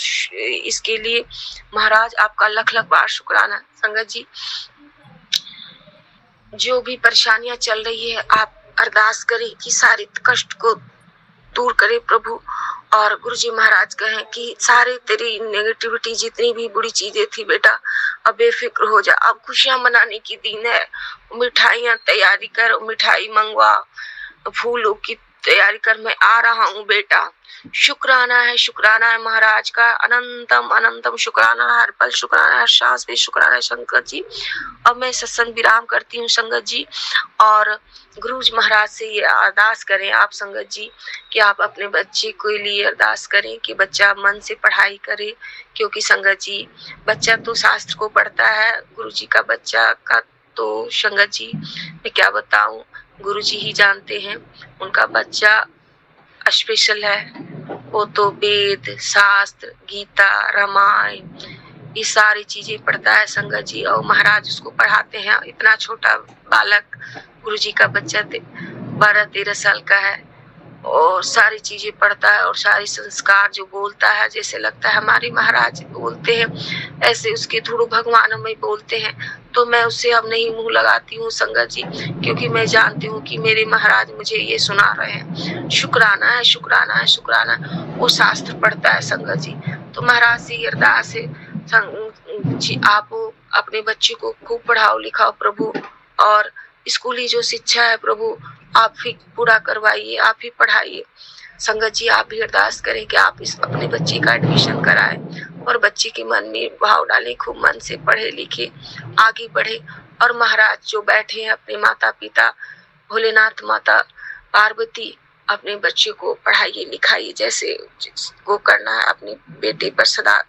इसके लिए महाराज आपका लख लख बार शुक्राना संगत जी। जो भी परेशानियां चल रही है आप अरदास करें कि सारे कष्ट को दूर करे प्रभु, और गुरुजी महाराज कहें कि सारे तेरी नेगेटिविटी जितनी भी बुरी चीजें थी बेटा अब बेफिक्र हो जा, अब खुशियां मनाने की दिन है, मिठाइयां तैयारी कर, मिठाई मंगवा, फूलों की तैयारी कर, मैं आ रहा हूँ बेटा। शुक्राना है महाराज का, अनंतम अनंतम शुक्राना, हर पल शुक्राना, हर सांस पे शुक्राना है संगत जी। अब मैं सत्संग विराम करती हूँ संगत जी, और गुरुज महाराज से ये अरदास करें आप संगत जी कि आप अपने बच्चे के लिए अरदास करें कि बच्चा मन से पढ़ाई करे, क्योंकि संगत जी बच्चा तो शास्त्र को पढ़ता है, गुरुजी का बच्चा का तो संगत जी मैं क्या बताऊं, गुरुजी ही जानते हैं, उनका बच्चा स्पेशल है, वो तो वेद शास्त्र गीता रामायण ये सारी चीजें पढ़ता है संगत जी, और महाराज उसको पढ़ाते हैं। इतना छोटा बालक गुरुजी का बच्चा 12-13 साल का है, और सारी चीजें पढ़ता है, और सारी संस्कार जो बोलता है जैसे लगता है हमारे महाराज बोलते हैं ऐसे उसके थ्रू भगवान में बोलते हैं, तो मैं उससे अब नहीं मुंह लगाती हूँ संगत जी, क्योंकि मैं जानती हूँ कि मेरे महाराज मुझे ये सुना रहे हैं। शुक्राना है, शुक्राना है, शुक्राना, वो शास्त्र पढ़ता है संगत जी। तो महाराज से अरदास है जी, आप अपने बच्चे को खूब पढ़ाओ लिखाओ प्रभु, और स्कूली जो शिक्षा है प्रभु आप ही पूरा करवाइए, आप ही पढ़ाइए संगत जी। आप भी अरदास करें कि आप अपने बच्चे का एडमिशन कराएं, और बच्चे के मन में भाव डालें, खूब मन से पढ़े लिखे आगे बढ़े, और महाराज जो बैठे हैं अपने माता पिता भोलेनाथ माता पार्वती अपने बच्चे को पढ़ाइए लिखाइए, जैसे वो करना है, अपने बेटे पर सदा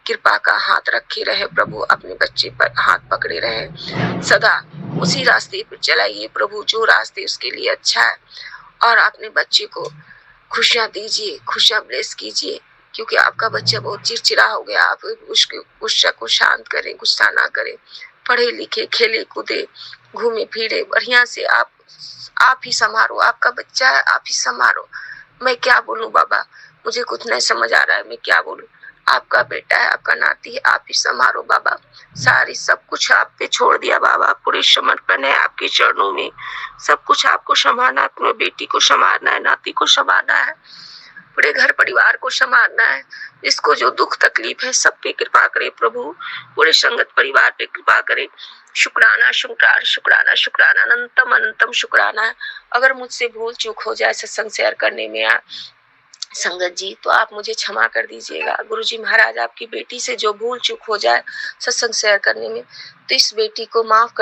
कृपा का हाथ रखे रहे प्रभु, अपने बच्चे पर हाथ पकड़े रहे, सदा उसी रास्ते पर चलाइए प्रभु जो रास्ते उसके लिए अच्छा है, और अपने बच्चे को खुशियां दीजिए, खुशियां ब्लेस कीजिए, क्योंकि आपका बच्चा बहुत चिड़चिड़ा हो गया, आप उसके गुस्सा को शांत करें, गुस्सा ना करें, पढ़े लिखे खेले कूदे घूमे फिरे बढ़िया से, आप ही संभालो, आपका बच्चा है आप ही संभालो। मैं क्या बोलूं बाबा, मुझे कुछ नहीं समझ आ रहा है, मैं क्या बोलूं, आपका बेटा है आपका नाती है, आप ही संभालो बाबा, सारी सब कुछ आप पे छोड़ दिया बाबा, पूरे समर्पण है आपके चरणों में, सब कुछ आपको संभालना, अपने बेटी को संभालना है, नाती को संभालना है, पूरे घर परिवार को संभालना है, जिसको जो दुख तकलीफ है सब पे कृपा करे प्रभु, पूरे संगत परिवार पे कृपा करे। शुक्राना शुक्राना शुक्राना शुक्राना अनंतम अनंतम शुक्राना है। अगर मुझसे भूल चूक हो जाए सत्संग शेयर करने में संगत जी तो आप मुझे क्षमा कर दीजिएगा। गुरुजी महाराज आपकी बेटी से जो भूल चूक हो जाए सत्संग शेयर करने में तो इस बेटी को माफ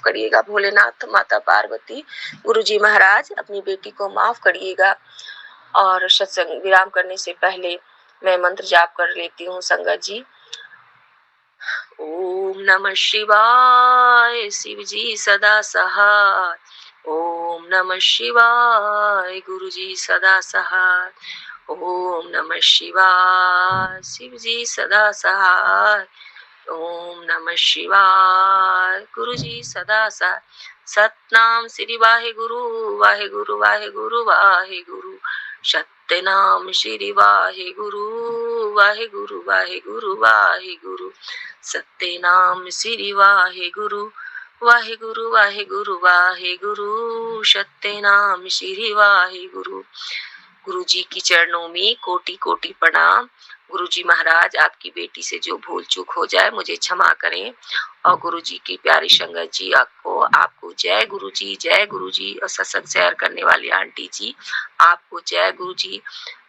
करिएगा भोलेनाथ माता पार्वती। गुरुजी महाराज अपनी बेटी को माफ करिएगा। और सत्संग विराम करने से पहले मैं मंत्र जाप कर लेती हूँ संगत जी। ओम नमः शिवाय, शिव जी सदा सहाय। ओम नमः शिवाय, गुरु जी सदा सहाय। ओम नमः शिवाय, शिव जी सदा सहाय। ओम नमः शिवाय, गुरु जी सदा सहाय। सतनाम श्री वाहे गुरु वाहे गुरु वाहे गुरु वाहे गुरु। सत्यनाम श्री वाहे गुरु वाहे गुरु वाहे गुरु वाहे गुरु। सत्यनाम श्री वाहे गुरु वाहे गुरु वाहे गुरु वाहे गुरु। सत्यनाम श्री वाहे गुरु। गुरु जी की चरणों में कोटि कोटि प्रणाम। गुरु जी महाराज आपकी बेटी से जो भूल चूक हो जाए मुझे क्षमा करें। और गुरु जी की प्यारी संगत जी आपको जय गुरु जी। और सत्संग शेयर करने वाली आंटी जी आपको जय गुरु जी।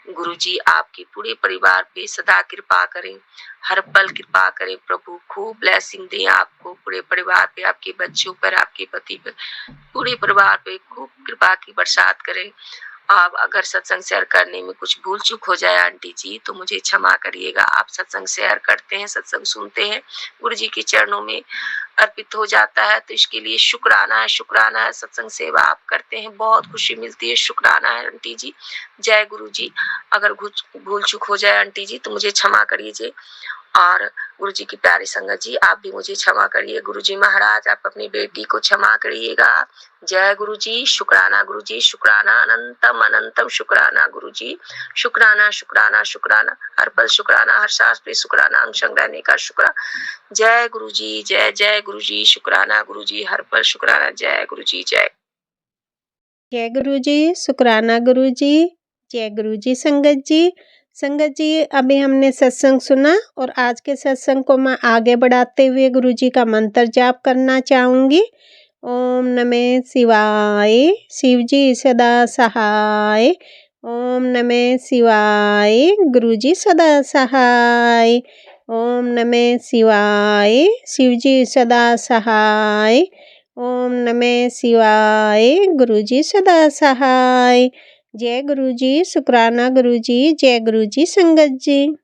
गुरु जी आपके पूरे परिवार पे सदा कृपा करें, हर पल कृपा करें प्रभु। खूब ब्लेसिंग दें आपको, पूरे परिवार पे, आपके बच्चों पर, आपके पति पर, पूरे परिवार पे खूब कृपा की बरसात करें। आप अगर सत्संग शेयर करने में कुछ भूल चूक हो जाए आंटी जी तो मुझे क्षमा करिएगा। आप सत्संग शेयर करते हैं, सत्संग सुनते हैं, गुरु जी के चरणों में अर्पित हो जाता है तो इसके लिए शुक्राना है। सत्संग सेवा आप करते हैं, बहुत खुशी मिलती है, शुक्राना है आंटी जी। जय गुरु जी। अगर भूल चूक हो जाए आंटी जी तो मुझे क्षमा करिए। और गुरु जी की प्यारी संगत जी आप भी मुझे क्षमा करिए। गुरु जी महाराज आप अपनी बेटी को क्षमा करिएगा। जय गुरु जी, शुक्राना अनंतम अनंतम शुक्राना गुरु जी। शुक्राना शुक्राना शुक्राना, हर पल शुक्राना, हर सांस पे शुक्राना, अंग संग रहने का शुक्राना। जय गुरु जी, जय जय गुरु जी, शुक्राना गुरु जी, हर पल शुक्राना। जय गुरु जी, जय गुरु जी, शुक्राना गुरु जी, जय गुरु जी। संगत जी अभी हमने सत्संग सुना और आज के सत्संग को मैं आगे बढ़ाते हुए गुरु जी का मंत्र जाप करना चाहूँगी। ओम नमः शिवाय, शिव जी सदा सहाय। ओम नमः शिवाय, गुरु जी सदा सहाय। ओम नमः शिवाय, शिव जी सदा सहाय। ओम नमः शिवाय, गुरु जी सदा सहाय। जय गुरु जी, शुक्राना गुरु जी, जय गुरु जी संगत जी।